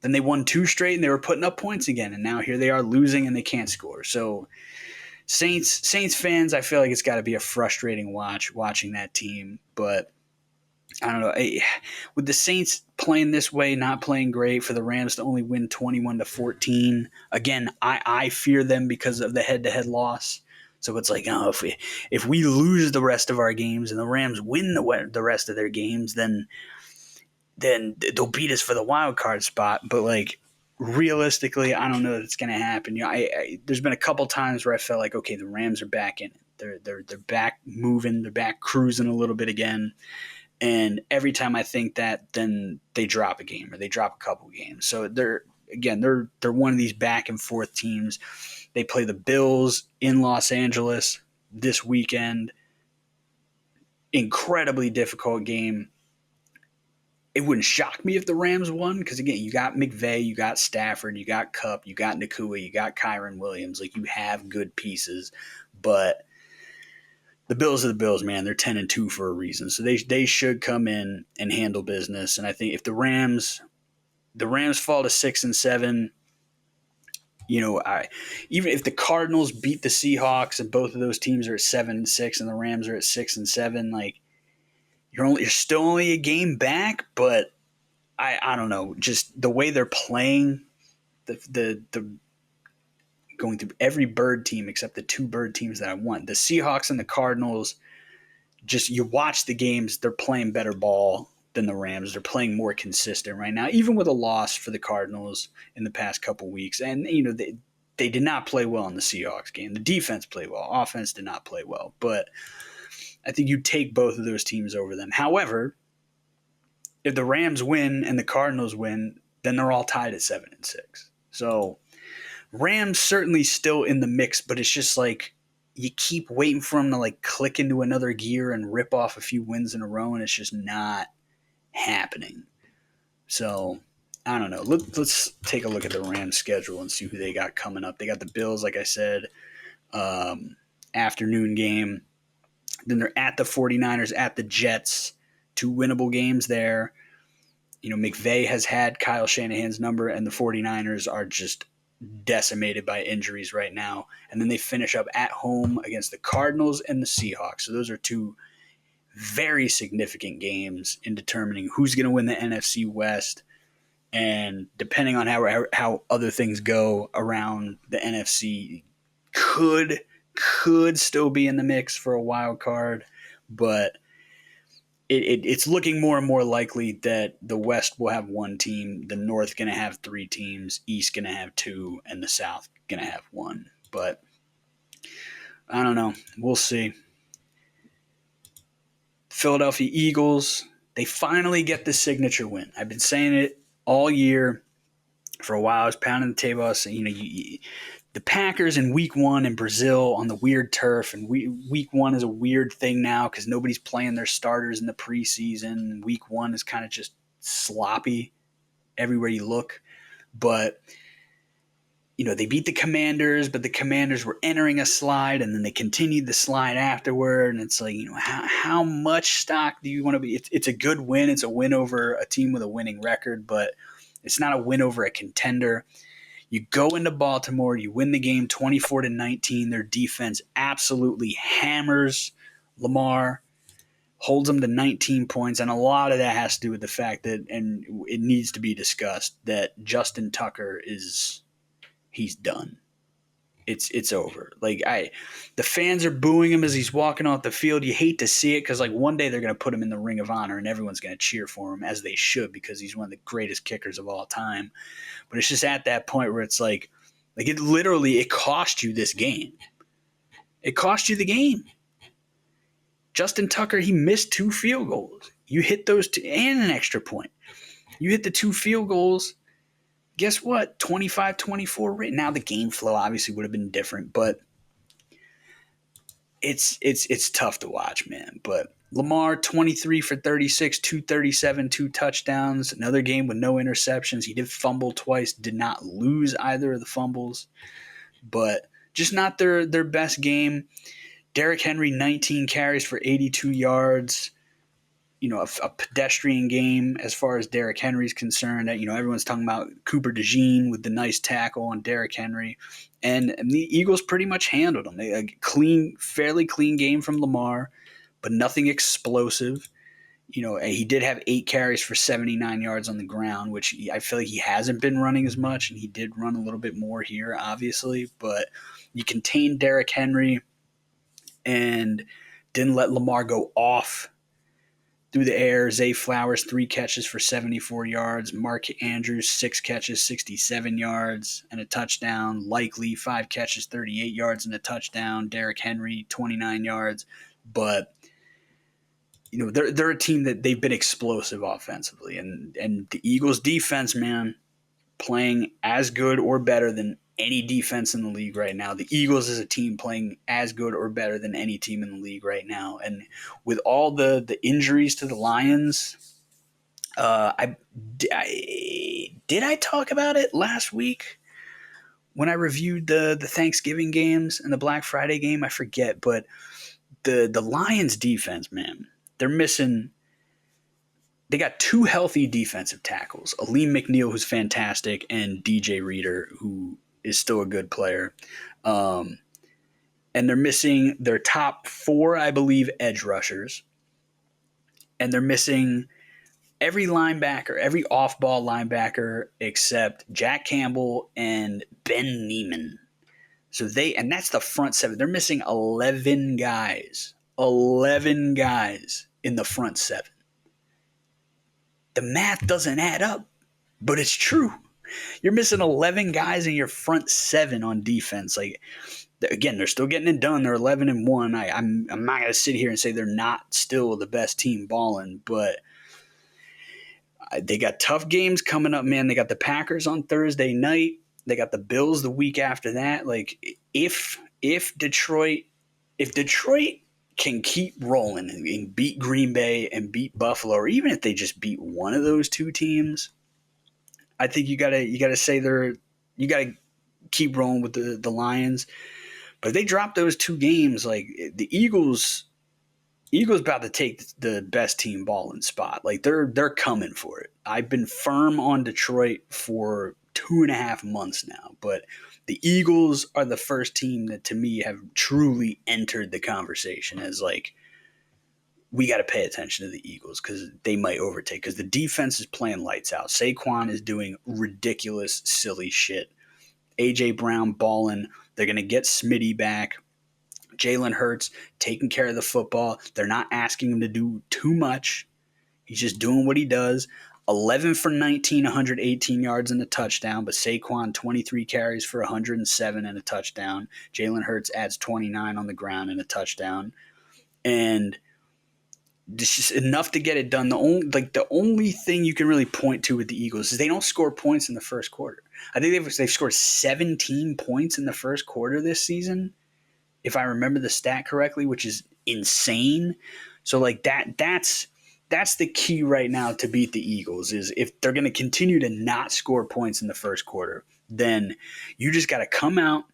Then they won 2 straight, and they were putting up points again, and now here they are losing, and they can't score. So Saints fans, I feel like it's got to be a frustrating watching that team, but I don't know. With the Saints playing this way, not playing great, for the Rams to only win 21-14, again, I fear them because of the head-to-head loss. So it's like, oh, if we lose the rest of our games and the Rams win the rest of their games, then they'll beat us for the wild card spot. But like, realistically, I don't know that it's going to happen. There's been a couple times where I felt like, okay, the Rams are back in it. They're back moving. They're back cruising a little bit again. And every time I think that, then they drop a game or they drop a couple games. So they're one of these back and forth teams. They play the Bills in Los Angeles this weekend. Incredibly difficult game. It wouldn't shock me if the Rams won because, again, you got McVay, you got Stafford, you got Kupp, you got Nakua, you got Kyron Williams. Like, you have good pieces. But the Bills are the Bills, man. They're 10-2 for a reason. So they should come in and handle business. And I think if the Rams fall to 6-7, even if the Cardinals beat the Seahawks and both of those teams are at 7-6 and the Rams are at 6-7, like, you're still only a game back, but I don't know, just the way they're playing, the going through every bird team except the 2 bird teams that I want. The Seahawks and the Cardinals, just you watch the games, they're playing better ball than the Rams. They're playing more consistent right now, even with a loss for the Cardinals in the past couple weeks. And they did not play well in the Seahawks game. The defense played well. Offense did not play well, but I think you take both of those teams over them. However, if the Rams win and the Cardinals win, then they're all tied at 7-6. So Rams certainly still in the mix, but it's just like you keep waiting for them to like click into another gear and rip off a few wins in a row, and it's just not happening. So I don't know. Let's take a look at the Rams schedule and see who they got coming up. They got the Bills, like I said, afternoon game. Then they're at the 49ers, at the Jets, 2 winnable games there. McVay has had Kyle Shanahan's number, and the 49ers are just decimated by injuries right now. And then they finish up at home against the Cardinals and the Seahawks. So those are 2 very significant games in determining who's going to win the NFC West. And depending on how other things go around the NFC, could still be in the mix for a wild card, but it's looking more and more likely that the West will have 1 team, the North going to have 3 teams, East going to have 2, and the South going to have 1. But I don't know. We'll see. Philadelphia Eagles, they finally get the signature win. I've been saying it all year. For a while, I was pounding the table. I was saying, the Packers in week 1 in Brazil on the weird turf, and week 1 is a weird thing now because nobody's playing their starters in the preseason. Week 1 is kind of just sloppy everywhere you look. But, they beat the Commanders, but the Commanders were entering a slide, and then they continued the slide afterward. And it's like, how much stock do you want to be? It's a good win. It's a win over a team with a winning record, but it's not a win over a contender. You go into Baltimore, you win the game 24-19. Their defense absolutely hammers Lamar, holds them to 19 points, and a lot of that has to do with the fact that, and it needs to be discussed, that Justin Tucker he's done. It's over. Like, the fans are booing him as he's walking off the field. You hate to see it because, like, one day they're going to put him in the Ring of Honor and everyone's going to cheer for him, as they should, because he's one of the greatest kickers of all time. But it's just at that point where it's like it cost you this game. It cost you the game. Justin Tucker, he missed 2 field goals. You hit those 2 and an extra point. You hit the 2 field goals. Guess what? 25-24. Now the game flow obviously would have been different, but it's tough to watch, man. But Lamar, 23 for 36, 237, 2 touchdowns. Another game with no interceptions. He did fumble twice, did not lose either of the fumbles, but just not their best game. Derrick Henry, 19 carries for 82 yards. A pedestrian game as far as Derrick Henry's concerned. Everyone's talking about Cooper DeJean with the nice tackle on Derrick Henry. And the Eagles pretty much handled him. A fairly clean game from Lamar, but nothing explosive. He did have 8 carries for 79 yards on the ground, which I feel like he hasn't been running as much, and he did run a little bit more here, obviously. But you contained Derrick Henry and didn't let Lamar go off through the air. Zay Flowers, 3 catches for 74 yards. Mark Andrews, 6 catches, 67 yards, and a touchdown. Likely, 5 catches, 38 yards, and a touchdown. Derrick Henry, 29 yards. But they're a team that they've been explosive offensively, and the Eagles' defense, man, playing as good or better than any defense in the league right now. The Eagles is a team playing as good or better than any team in the league right now. And with all the injuries to the Lions, did I talk about it last week when I reviewed the Thanksgiving games and the Black Friday game? I forget, but the Lions defense, man, they're missing. They got 2 healthy defensive tackles, Aleem McNeil, who's fantastic, and DJ Reader, who is still a good player. And they're missing their top 4, I believe, edge rushers. And they're missing every linebacker, every off-ball linebacker except Jack Campbell and Ben Neiman. And that's the front 7. They're missing 11 guys. 11 guys in the front 7. The math doesn't add up, but it's true. You're missing 11 guys in your front 7 on defense. Again, they're still getting it done. They're 11-1. I'm not going to sit here and say they're not still the best team balling, but they got tough games coming up, man. They got the Packers on Thursday night. They got the Bills the week after that. If Detroit can keep rolling and beat Green Bay and beat Buffalo, or even if they just beat one of those 2 teams, I think you gotta say you gotta keep rolling with the Lions. But if they drop those 2 games, the Eagles about to take the best team balling spot. They're coming for it. I've been firm on Detroit for 2.5 months now, but the Eagles are the first team that, to me, have truly entered the conversation as we got to pay attention to the Eagles because they might overtake, because the defense is playing lights out. Saquon is doing ridiculous, silly shit. A.J. Brown balling. They're going to get Smitty back. Jalen Hurts taking care of the football. They're not asking him to do too much. He's just doing what he does. 11 for 19, 118 yards and a touchdown, but Saquon 23 carries for 107 and a touchdown. Jalen Hurts adds 29 on the ground and a touchdown. And this is enough to get it done. The only thing you can really point to with the Eagles is they don't score points in the first quarter. I think they've scored 17 points in the first quarter this season, if I remember the stat correctly, which is insane. So that's the key right now to beat the Eagles, is if they're going to continue to not score points in the first quarter, then you just got to come out,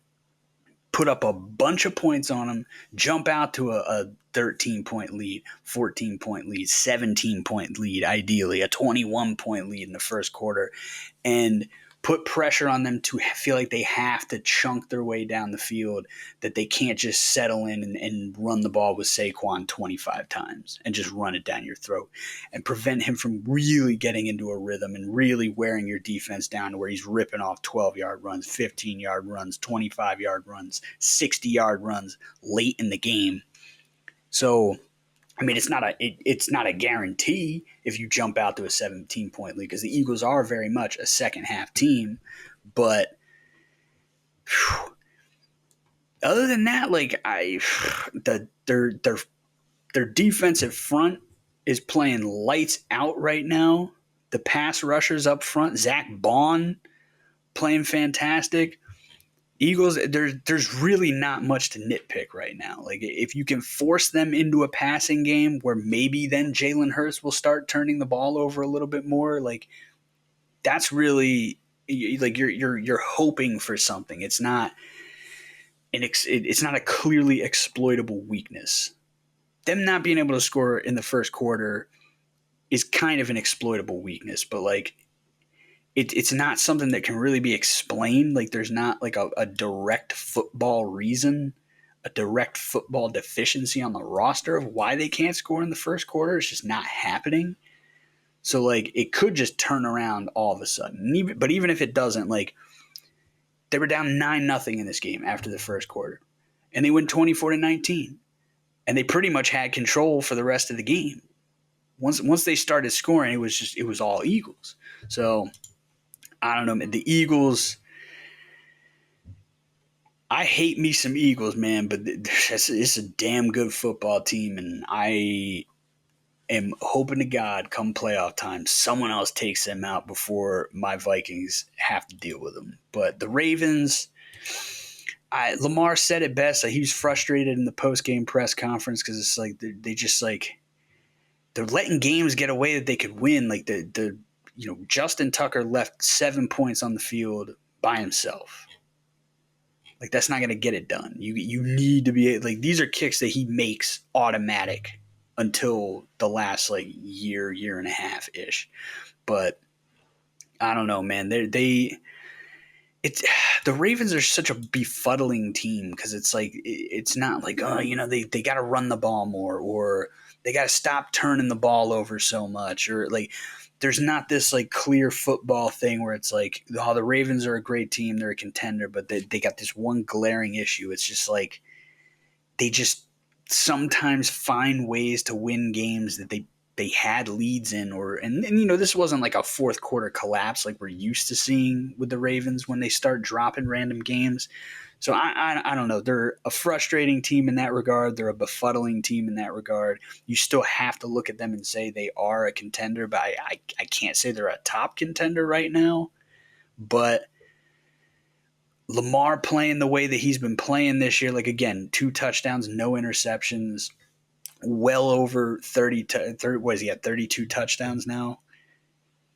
put up a bunch of points on them, jump out to a 13-point lead, 14-point lead, 17-point lead, ideally, a 21-point lead in the first quarter, and put pressure on them to feel like they have to chunk their way down the field, that they can't just settle in and run the ball with Saquon 25 times and just run it down your throat, and prevent him from really getting into a rhythm and really wearing your defense down to where he's ripping off 12-yard runs, 15-yard runs, 25-yard runs, 60-yard runs late in the game. So, I mean, it's not a guarantee if you jump out to a 17-point lead, because the Eagles are very much a second-half team. But other than that, their defensive front is playing lights out right now. The pass rushers up front, Zach Bond playing fantastic. Eagles, there's really not much to nitpick right now. Like if you can force them into a passing game where maybe then Jalen Hurts will start turning the ball over a little bit more, like that's really like you're hoping for something. It's not it's not a clearly exploitable weakness. Them not being able to score in the first quarter is kind of an exploitable weakness, but like it's not something that can really be explained. Like there's not like a direct football reason, a direct football deficiency on the roster of why they can't score in the first quarter. It's just not happening. So like it could just turn around all of a sudden. But even if it doesn't, like they were down 9-0 in this game after the first quarter, and they went 24-19, and they pretty much had control for the rest of the game. Once they started scoring, it was all Eagles. So I don't know, man. The Eagles, I hate me some Eagles, man, but it's a damn good football team, and I am hoping to God come playoff time, someone else takes them out before my Vikings have to deal with them. But the Ravens, Lamar said it best. Like he was frustrated in the post-game press conference because it's like they just like they're letting games get away that they could win. Like Justin Tucker left 7 points on the field by himself. Like that's not going to get it done. You need to be like these are kicks that he makes automatic until the last like year and a half ish. But I don't know, man. The Ravens are such a befuddling team because it's like it's not like they got to run the ball more or they got to stop turning the ball over so much or like there's not this like clear football thing where it's like the Ravens are a great team, they're a contender, but they got this one glaring issue. It's just like they just sometimes find ways to win games that they had leads in and this wasn't like a fourth quarter collapse like we're used to seeing with the Ravens when they start dropping random games. So I don't know. They're a frustrating team in that regard. They're a befuddling team in that regard. You still have to look at them and say they are a contender, but I can't say they're a top contender right now. But Lamar playing the way that he's been playing this year, like again, 2 touchdowns, no interceptions, well over 32 touchdowns now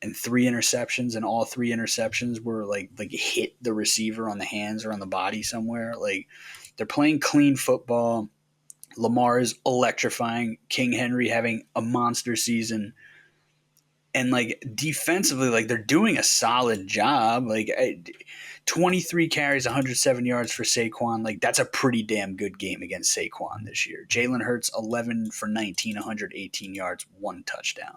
and 3 interceptions, and all 3 interceptions were like hit the receiver on the hands or on the body somewhere. Like they're playing clean football. Lamar is electrifying. King Henry having a monster season. And like defensively, like they're doing a solid job. Like 23 carries, 107 yards for Saquon. Like that's a pretty damn good game against Saquon this year. Jalen Hurts 11 for 19, 118 yards, 1 touchdown.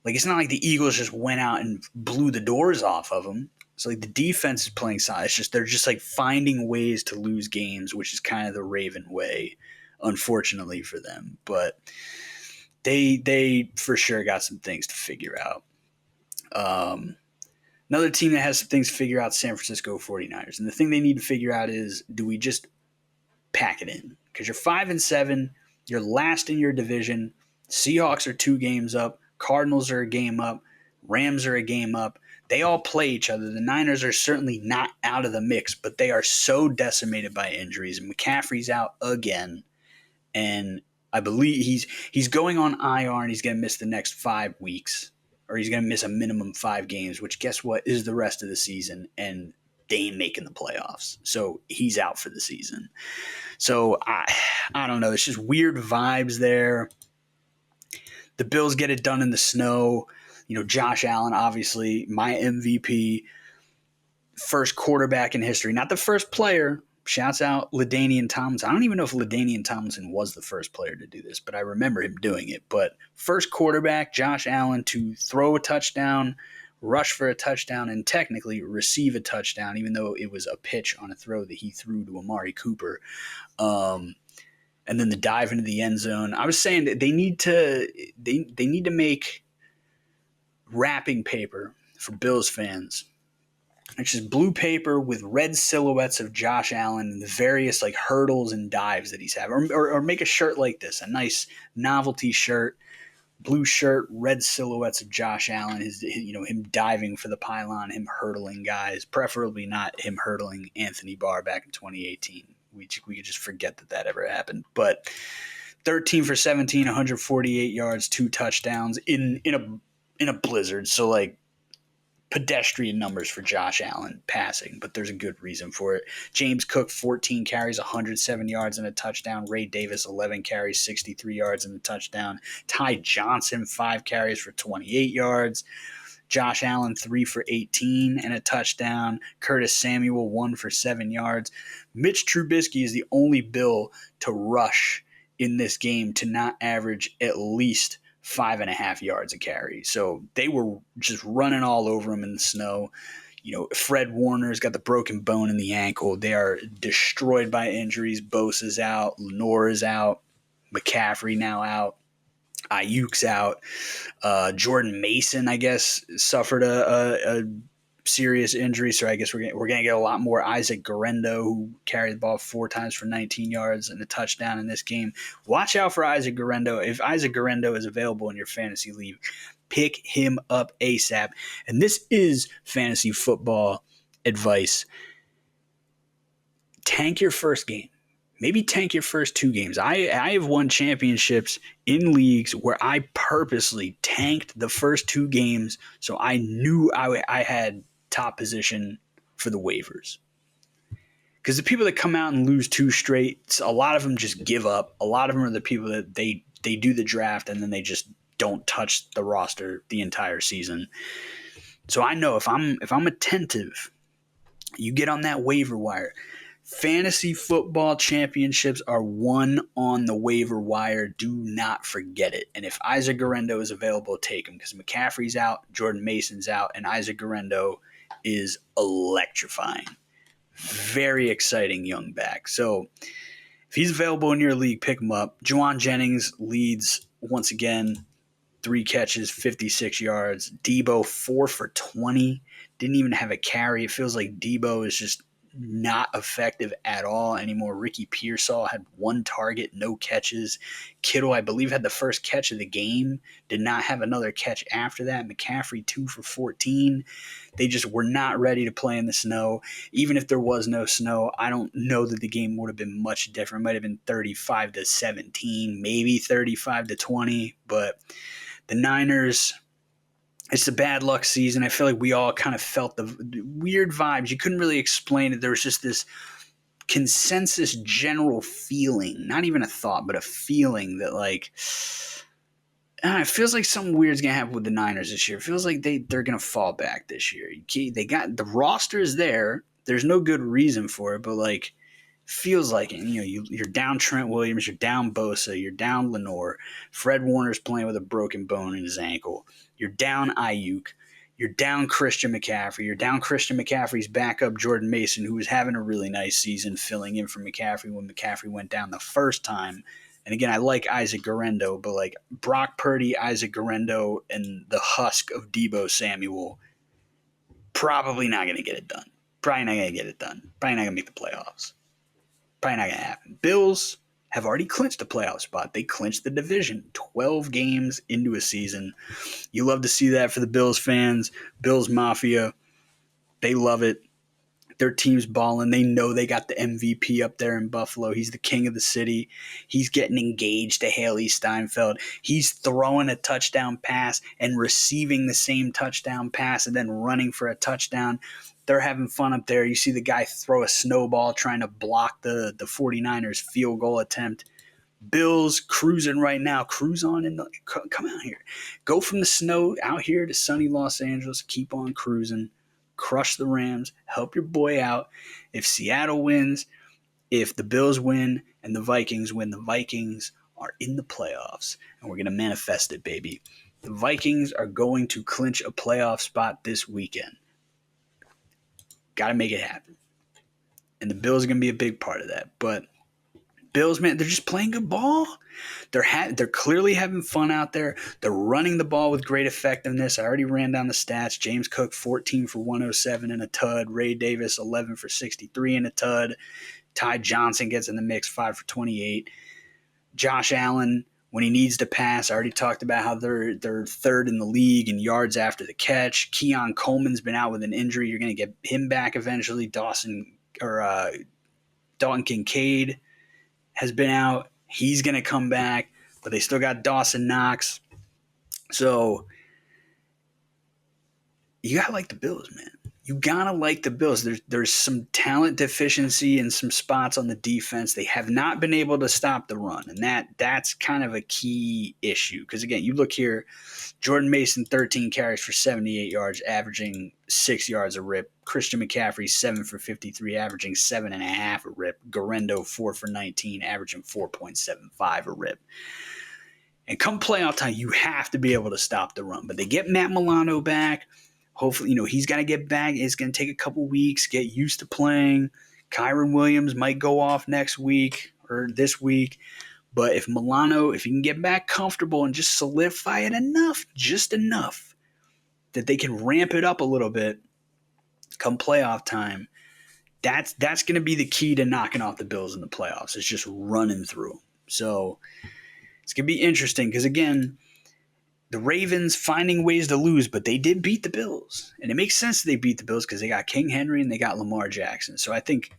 Like it's not like the Eagles just went out and blew the doors off of them. So like the defense is playing solid. It's just they're just like finding ways to lose games, which is kind of the Raven way, unfortunately for them. But they for sure got some things to figure out. Another team that has some things to figure out, San Francisco 49ers. And the thing they need to figure out is, do we just pack it in? Because you're 5-7, you're last in your division. Seahawks are 2 games up. Cardinals are a game up. Rams are a game up. They all play each other. The Niners are certainly not out of the mix, but they are so decimated by injuries. McCaffrey's out again, and I believe he's going on IR, and he's going to miss the next 5 weeks, or he's going to miss a minimum 5 games, which guess what is the rest of the season, and they ain't making the playoffs. So he's out for the season. So I don't know. It's just weird vibes there. The Bills get it done in the snow. Josh Allen, obviously, my MVP, first quarterback in history. Not the first player. Shouts out LaDainian Tomlinson. I don't even know if LaDainian Tomlinson was the first player to do this, but I remember him doing it. But first quarterback, Josh Allen, to throw a touchdown, rush for a touchdown, and technically receive a touchdown, even though it was a pitch on a throw that he threw to Amari Cooper. And then the dive into the end zone. I was saying that they need to make wrapping paper for Bills fans. It's just blue paper with red silhouettes of Josh Allen and the various like hurdles and dives that he's having. Or make a shirt like this, a nice novelty shirt. blue shirt, red silhouettes of Josh Allen, him diving for the pylon, him hurdling guys, preferably not him hurdling Anthony Barr back in 2018. We could just forget that ever happened. But 13 for 17, 148 yards, 2 touchdowns in a blizzard. So like pedestrian numbers for Josh Allen passing, but there's a good reason for it. James Cook, 14 carries, 107 yards and a touchdown. Ray Davis, 11 carries, 63 yards and a touchdown. Ty Johnson, 5 carries for 28 yards. Josh Allen, 3 for 18 and a touchdown. Curtis Samuel, 1 for 7 yards. Mitch Trubisky is the only Bill to rush in this game to not average at least 5.5 yards a carry. So they were just running all over him in the snow. Fred Warner's got the broken bone in the ankle. They are destroyed by injuries. Bosa's out. Lenore is out. McCaffrey now out. Ayuk's out. Jordan Mason, I guess, suffered a serious injury, so I guess we're going to get a lot more Isaac Guerendo, who carried the ball 4 times for 19 yards and a touchdown in this game. Watch out for Isaac Guerendo. If Isaac Guerendo is available in your fantasy league, pick him up ASAP. And this is fantasy football advice. Tank your first game. Maybe tank your first 2 games. I have won championships in leagues where I purposely tanked the first 2 games so I knew I had top position for the waivers. Because the people that come out and lose 2 straight, a lot of them just give up. A lot of them are the people that they do the draft and then they just don't touch the roster the entire season. So I know if I'm attentive, you get on that waiver wire. Fantasy football championships are won on the waiver wire. Do not forget it. And if Isaac Guerendo is available, take him, because McCaffrey's out, Jordan Mason's out, and Isaac Guerendo is electrifying. Very exciting young back. So if he's available in your league, pick him up. Juwan Jennings leads once again. 3 catches, 56 yards. Debo, 4 for 20. Didn't even have a carry. It feels like Debo is just not effective at all anymore. Ricky Pearsall had 1 target, no catches. Kittle, I believe, had the first catch of the game. Did not have another catch after that. McCaffrey, 2 for 14. They just were not ready to play in the snow. Even if there was no snow, I don't know that the game would have been much different. It might have been 35-17, maybe 35-20. But the Niners, it's a bad luck season. I feel like we all kind of felt the weird vibes. You couldn't really explain it. There was just this consensus general feeling, not even a thought, but a feeling that it feels like something weird's going to happen with the Niners this year. It feels like they're going to fall back this year. They got the roster is there. There's no good reason for it, but feels like it. You're down Trent Williams, you're down Bosa, you're down Lenore. Fred Warner's playing with a broken bone in his ankle. You're down Ayuk. You're down Christian McCaffrey. You're down Christian McCaffrey's backup, Jordan Mason, who was having a really nice season filling in for McCaffrey when McCaffrey went down the first time. And again, I like Isaac Guerendo, but Brock Purdy, Isaac Guerendo, and the husk of Debo Samuel, probably not going to get it done. Probably not going to get it done. Probably not going to make the playoffs. Probably not going to happen. Bills have already clinched a playoff spot. They clinched the division 12 games into a season. You love to see that for the Bills fans. Bills Mafia, they love it. Their team's balling. They know they got the MVP up there in Buffalo. He's the king of the city. He's getting engaged to Haley Steinfeld. He's throwing a touchdown pass and receiving the same touchdown pass and then running for a touchdown. They're having fun up there. You see the guy throw a snowball trying to block the 49ers field goal attempt. Bills cruising right now. Cruise on come out here. Go from the snow out here to sunny Los Angeles. Keep on cruising. Crush the Rams. Help your boy out. If Seattle wins, if the Bills win, and the Vikings win, the Vikings are in the playoffs. And we're going to manifest it, baby. The Vikings are going to clinch a playoff spot this weekend. Got to make it happen. And the Bills are going to be a big part of that. But Bills, man, they're just playing good ball. They're clearly having fun out there. They're running the ball with great effectiveness. I already ran down the stats. James Cook, 14 for 107 and a tud. Ray Davis, 11 for 63 and a tud. Ty Johnson gets in the mix, 5 for 28. Josh Allen, when he needs to pass. I already talked about how they're third in the league in yards after the catch. Keon Coleman's been out with an injury. You're going to get him back eventually. Dalton Kincaid has been out. He's going to come back, but they still got Dawson Knox. So you got to like the Bills, man. You got to like the Bills. There's some talent deficiency in some spots on the defense. They have not been able to stop the run, and that's kind of a key issue. Because, again, you look here, Jordan Mason, 13 carries for 78 yards, averaging 6 yards a rip. Christian McCaffrey, 7 for 53, averaging 7.5 a rip. Garendo, 4 for 19, averaging 4.75 a rip. And come playoff time, you have to be able to stop the run. But they get Matt Milano back. Hopefully, he's got to get back. It's going to take a couple weeks, get used to playing. Kyron Williams might go off next week or this week. But if he can get back comfortable and just solidify it enough, just enough, that they can ramp it up a little bit come playoff time, that's going to be the key to knocking off the Bills in the playoffs. It's just running through. So it's going to be interesting because, again, the Ravens finding ways to lose, but they did beat the Bills. And it makes sense they beat the Bills because they got King Henry and they got Lamar Jackson. So I think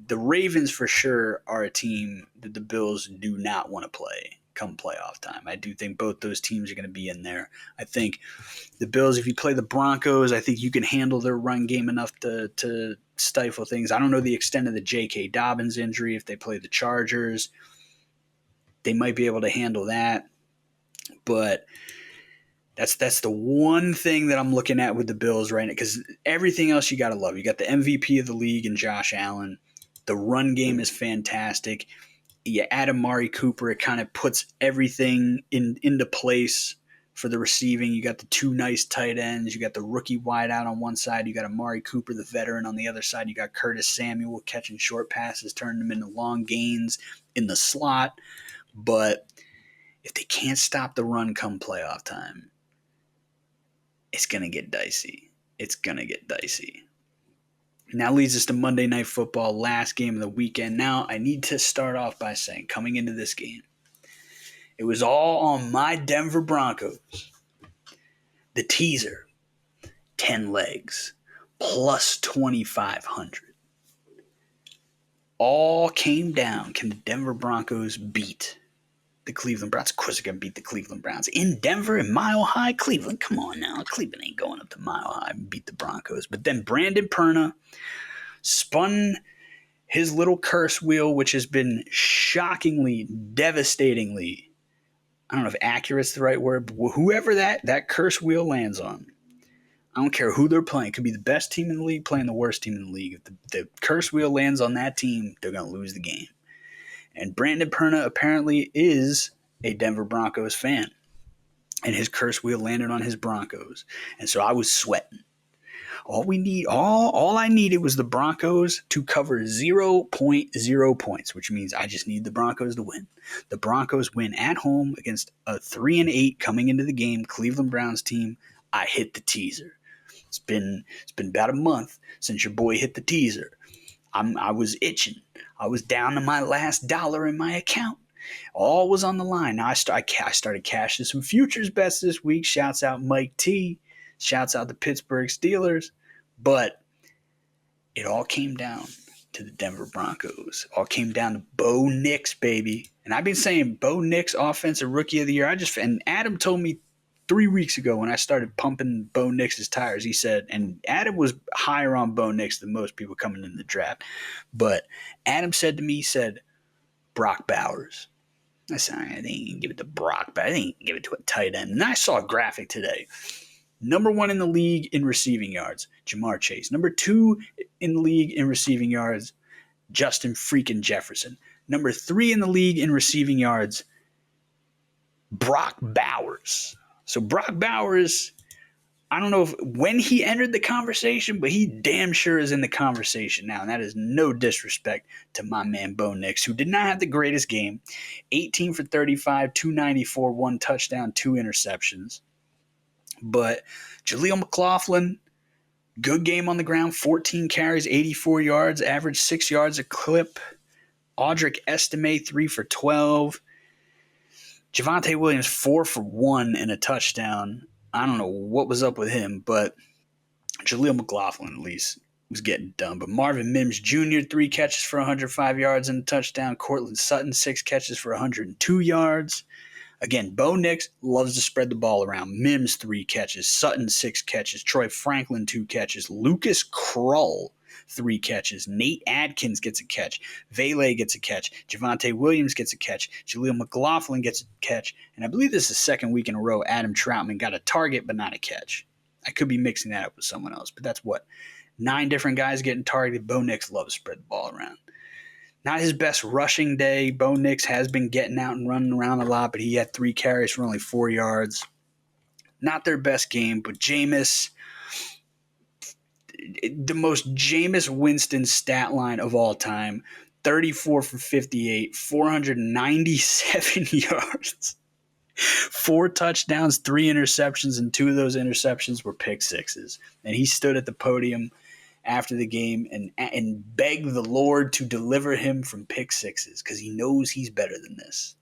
the Ravens for sure are a team that the Bills do not want to play come playoff time. I do think both those teams are going to be in there. I think the Bills, if you play the Broncos, I think you can handle their run game enough to stifle things. I don't know the extent of the J.K. Dobbins injury. If they play the Chargers, they might be able to handle that. But that's the one thing that I'm looking at with the Bills right now, because everything else you got to love. You got the MVP of the league in Josh Allen. The run game is fantastic. You add Amari Cooper, it kind of puts everything into place for the receiving. You got the two nice tight ends. You got the rookie wideout on one side. You got Amari Cooper, the veteran, on the other side. You got Curtis Samuel catching short passes, turning them into long gains in the slot. But if they can't stop the run come playoff time, it's going to get dicey. It's going to get dicey. And that leads us to Monday Night Football, last game of the weekend. Now, I need to start off by saying, coming into this game, it was all on my Denver Broncos. The teaser, 10 legs, plus 2,500. All came down. Can the Denver Broncos beat the Cleveland Browns? Of course they're going to beat the Cleveland Browns. In Denver, in Mile High, Cleveland. Come on now. Cleveland ain't going up to Mile High and beat the Broncos. But then Brandon Perna spun his little curse wheel, which has been shockingly, devastatingly, I don't know if accurate's the right word, but whoever that curse wheel lands on, I don't care who they're playing. It could be the best team in the league playing the worst team in the league. If the curse wheel lands on that team, they're going to lose the game. And Brandon Perna apparently is a Denver Broncos fan. And his curse wheel landed on his Broncos. And so I was sweating. All I needed was the Broncos to cover 0.0 points, which means I just need the Broncos to win. The Broncos win at home against a 3-8 coming into the game Cleveland Browns team. I hit the teaser. It's been about a month since your boy hit the teaser. I was itching. I was down to my last dollar in my account. All was on the line. Now I started cashing some futures bets this week. Shouts out Mike T. Shouts out the Pittsburgh Steelers. But it all came down to the Denver Broncos. All came down to Bo Nix, baby. And I've been saying Bo Nix, Offensive Rookie of the Year. And Adam told me 3 weeks ago when I started pumping Bo Nix's tires, he said, and Adam was higher on Bo Nix than most people coming in the draft. But Adam said to me, he said, Brock Bowers. I said, I didn't give it to Brock, but I didn't give it to a tight end. And I saw a graphic today. Number 1 in the league in receiving yards, Jamar Chase. Number 2 in the league in receiving yards, Justin freaking Jefferson. Number 3 in the league in receiving yards, Brock Bowers. So Brock Bowers, I don't know when he entered the conversation, but he damn sure is in the conversation now. And that is no disrespect to my man Bo Nix, who did not have the greatest game. 18 for 35, 294, 1 touchdown, 2 interceptions. But Jaleel McLaughlin, good game on the ground, 14 carries, 84 yards, averaged 6 yards a clip. Audric Estime, 3 for 12. Javonte Williams, 4 for 1 and a touchdown. I don't know what was up with him, but Jaleel McLaughlin at least was getting done. But Marvin Mims Jr., 3 catches for 105 yards and a touchdown. Cortland Sutton, 6 catches for 102 yards. Again, Bo Nix loves to spread the ball around. Mims, 3 catches. Sutton, 6 catches. Troy Franklin, 2 catches. Lucas Krull, 3 catches. Nate Adkins gets a catch. Vele gets a catch. Javonte Williams gets a catch. Jaleel McLaughlin gets a catch. And I believe this is the second week in a row Adam Troutman got a target but not a catch. I could be mixing that up with someone else, but that's what? 9 different guys getting targeted. Bo Nix loves to spread the ball around. Not his best rushing day. Bo Nix has been getting out and running around a lot, but he had 3 carries for only 4 yards. Not their best game, but Jameis, the most Jameis Winston stat line of all time, 34 for 58, 497 yards, 4 touchdowns, 3 interceptions, and 2 of those interceptions were pick sixes. And he stood at the podium after the game and begged the Lord to deliver him from pick sixes because he knows he's better than this.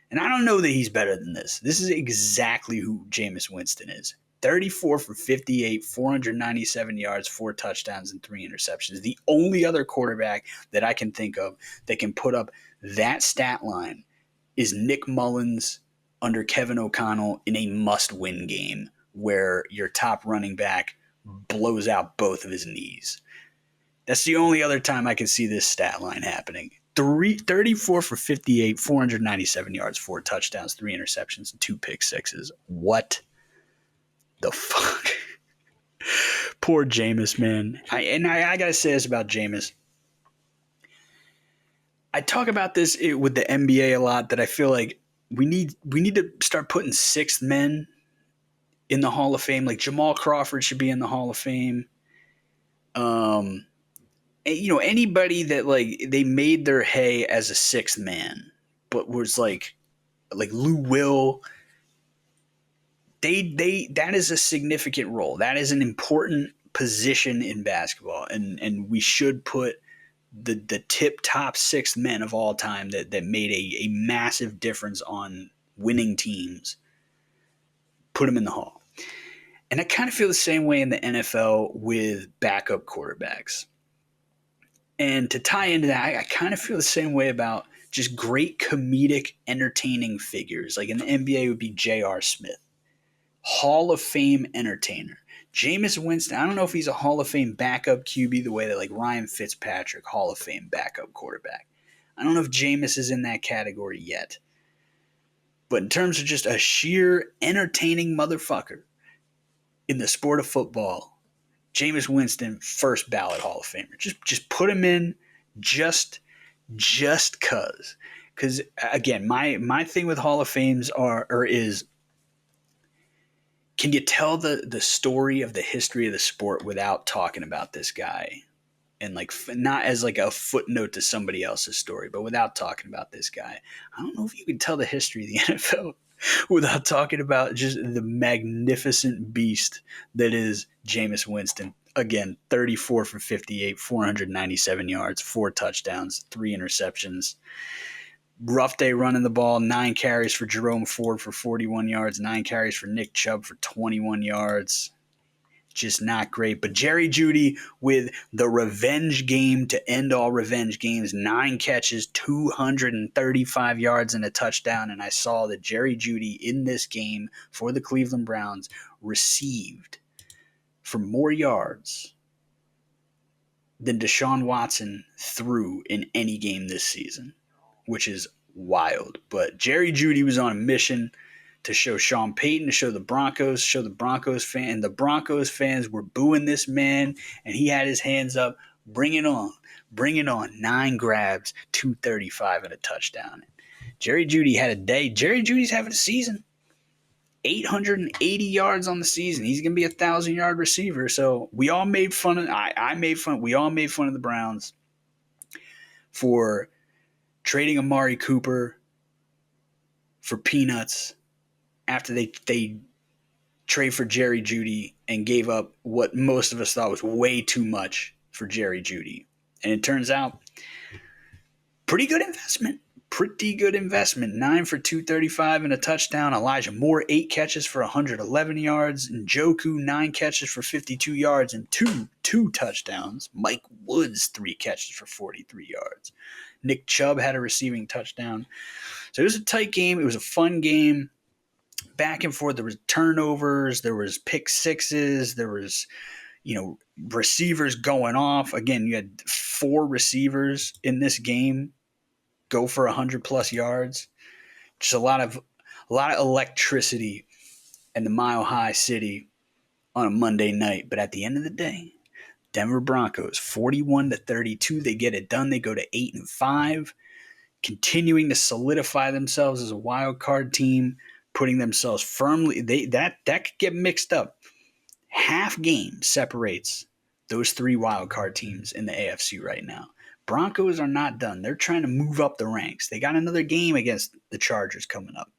And I don't know that he's better than this. This is exactly who Jameis Winston is. 34 for 58, 497 yards, 4 touchdowns, and 3 interceptions. The only other quarterback that I can think of that can put up that stat line is Nick Mullins under Kevin O'Connell in a must-win game where your top running back blows out both of his knees. That's the only other time I can see this stat line happening. 34 for 58, 497 yards, 4 touchdowns, 3 interceptions, and 2 pick sixes. What the fuck? Poor Jameis, man. I got to say this about Jameis. I talk about this with the NBA a lot, that I feel like we need to start putting sixth men in the Hall of Fame. Like Jamal Crawford should be in the Hall of Fame. Anybody that like they made their hay as a sixth man, but was like Lou Will. That is a significant role. That is an important position in basketball, and we should put the tip top sixth men of all time that made a massive difference on winning teams. Put them in the Hall. And I kind of feel the same way in the NFL with backup quarterbacks. And to tie into that, I kind of feel the same way about just great comedic, entertaining figures. Like in the NBA would be J.R. Smith. Hall of Fame entertainer. Jameis Winston, I don't know if he's a Hall of Fame backup QB the way that like Ryan Fitzpatrick, Hall of Fame backup quarterback. I don't know if Jameis is in that category yet. But in terms of just a sheer entertaining motherfucker in the sport of football, Jameis Winston, first ballot Hall of Famer. Just put him in just cause. Because again, my thing with Hall of Fames is can you tell the story of the history of the sport without talking about this guy? And like not as like a footnote to somebody else's story, but without talking about this guy. I don't know if you can tell the history of the NFL without talking about just the magnificent beast that is Jameis Winston. Again, 34 for 58, 497 yards, 4 touchdowns, 3 interceptions. Rough day running the ball, 9 carries for Jerome Ford for 41 yards, 9 carries for Nick Chubb for 21 yards. Just not great. But Jerry Jeudy with the revenge game to end all revenge games, 9 catches, 235 yards and a touchdown. And I saw that Jerry Jeudy in this game for the Cleveland Browns received for more yards than Deshaun Watson threw in any game this season, which is wild. But Jerry Jeudy was on a mission to show Sean Payton, to show the Broncos fan. And the Broncos fans were booing this man, and he had his hands up. Bring it on. Bring it on. 9 grabs, 235 and a touchdown. Jerry Jeudy had a day. Jerry Jeudy's having a season. 880 yards on the season. He's going to be a 1,000-yard receiver. So we all made fun of we all made fun of the Browns for trading Amari Cooper for peanuts after they trade for Jerry Jeudy and gave up what most of us thought was way too much for Jerry Jeudy. And it turns out pretty good investment. pretty good investment. 9 for 235 and a touchdown. Elijah Moore, 8 catches for 111 yards. Njoku, 9 catches for 52 yards and two touchdowns. Mike Woods, 3 catches for 43 yards. Nick Chubb had a receiving touchdown. So it was a tight game. It was a fun game. Back and forth. There was turnovers. There was pick sixes. There was, receivers going off. Again, you had 4 receivers in this game go for 100+ yards. Just a lot of electricity in the Mile High City on a Monday night. But at the end of the day, Denver Broncos 41-32. They get it done. They go to 8-5, continuing to solidify themselves as a wild card team, putting themselves firmly. That could get mixed up. Half game separates those 3 wild card teams in the AFC right now. Broncos are not done. They're trying to move up the ranks. They got another game against the Chargers coming up.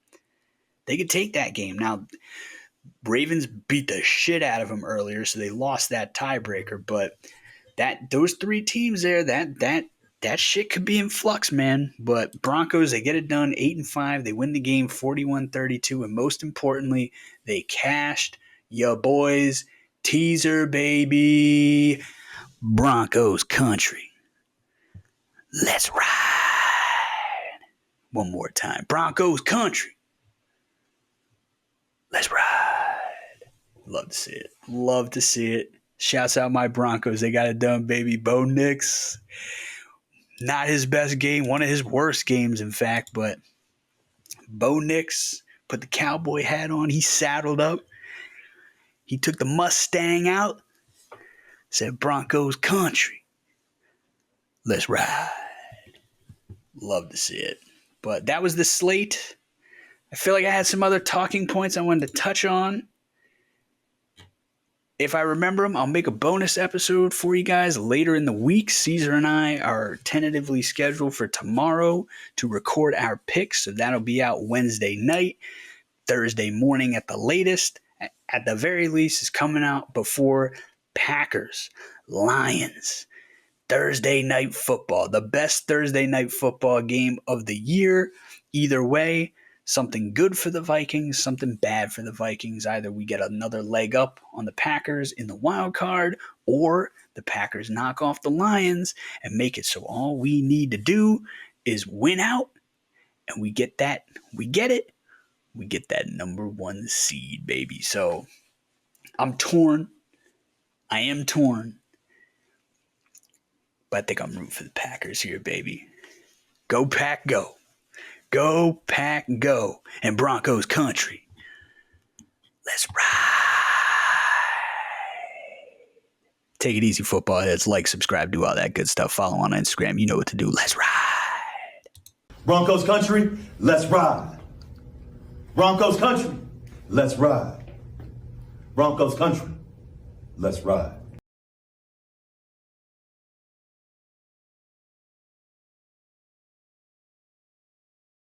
They could take that game. Now, Ravens beat the shit out of them earlier, so they lost that tiebreaker. But those 3 teams there, that shit could be in flux, man. But Broncos, they get it done, 8-5. They win the game 41-32. And most importantly, they cashed ya boys' teaser, baby. Broncos Country. Let's ride. One more time. Broncos Country. Let's ride. Love to see it. Love to see it. Shouts out my Broncos. They got it done, baby. Bo Nix. Not his best game. One of his worst games, in fact. But Bo Nix put the cowboy hat on. He saddled up. He took the Mustang out. Said, Broncos Country. Let's ride. Love to see it. But that was the slate. I feel like I had some other talking points I wanted to touch on. If I remember them, I'll make a bonus episode for you guys later in the week. Caesar and I are tentatively scheduled for tomorrow to record our picks. So that'll be out Wednesday night, Thursday morning at the latest. At the very least, it's coming out before Packers, Lions, Thursday night football, the best Thursday night football game of the year. Either way, something good for the Vikings, something bad for the Vikings. Either we get another leg up on the Packers in the wild card, or the Packers knock off the Lions and make it so all we need to do is win out, and we get that. We get it. We get that number 1 seed, baby. So I'm torn. I am torn. But I think I'm rooting for the Packers here, baby. Go Pack, go. Go Pack, go. And Broncos Country. Let's ride. Take it easy, football heads. Like, subscribe, do all that good stuff. Follow on Instagram. You know what to do. Let's ride. Broncos Country, let's ride. Broncos Country, let's ride. Broncos Country, let's ride.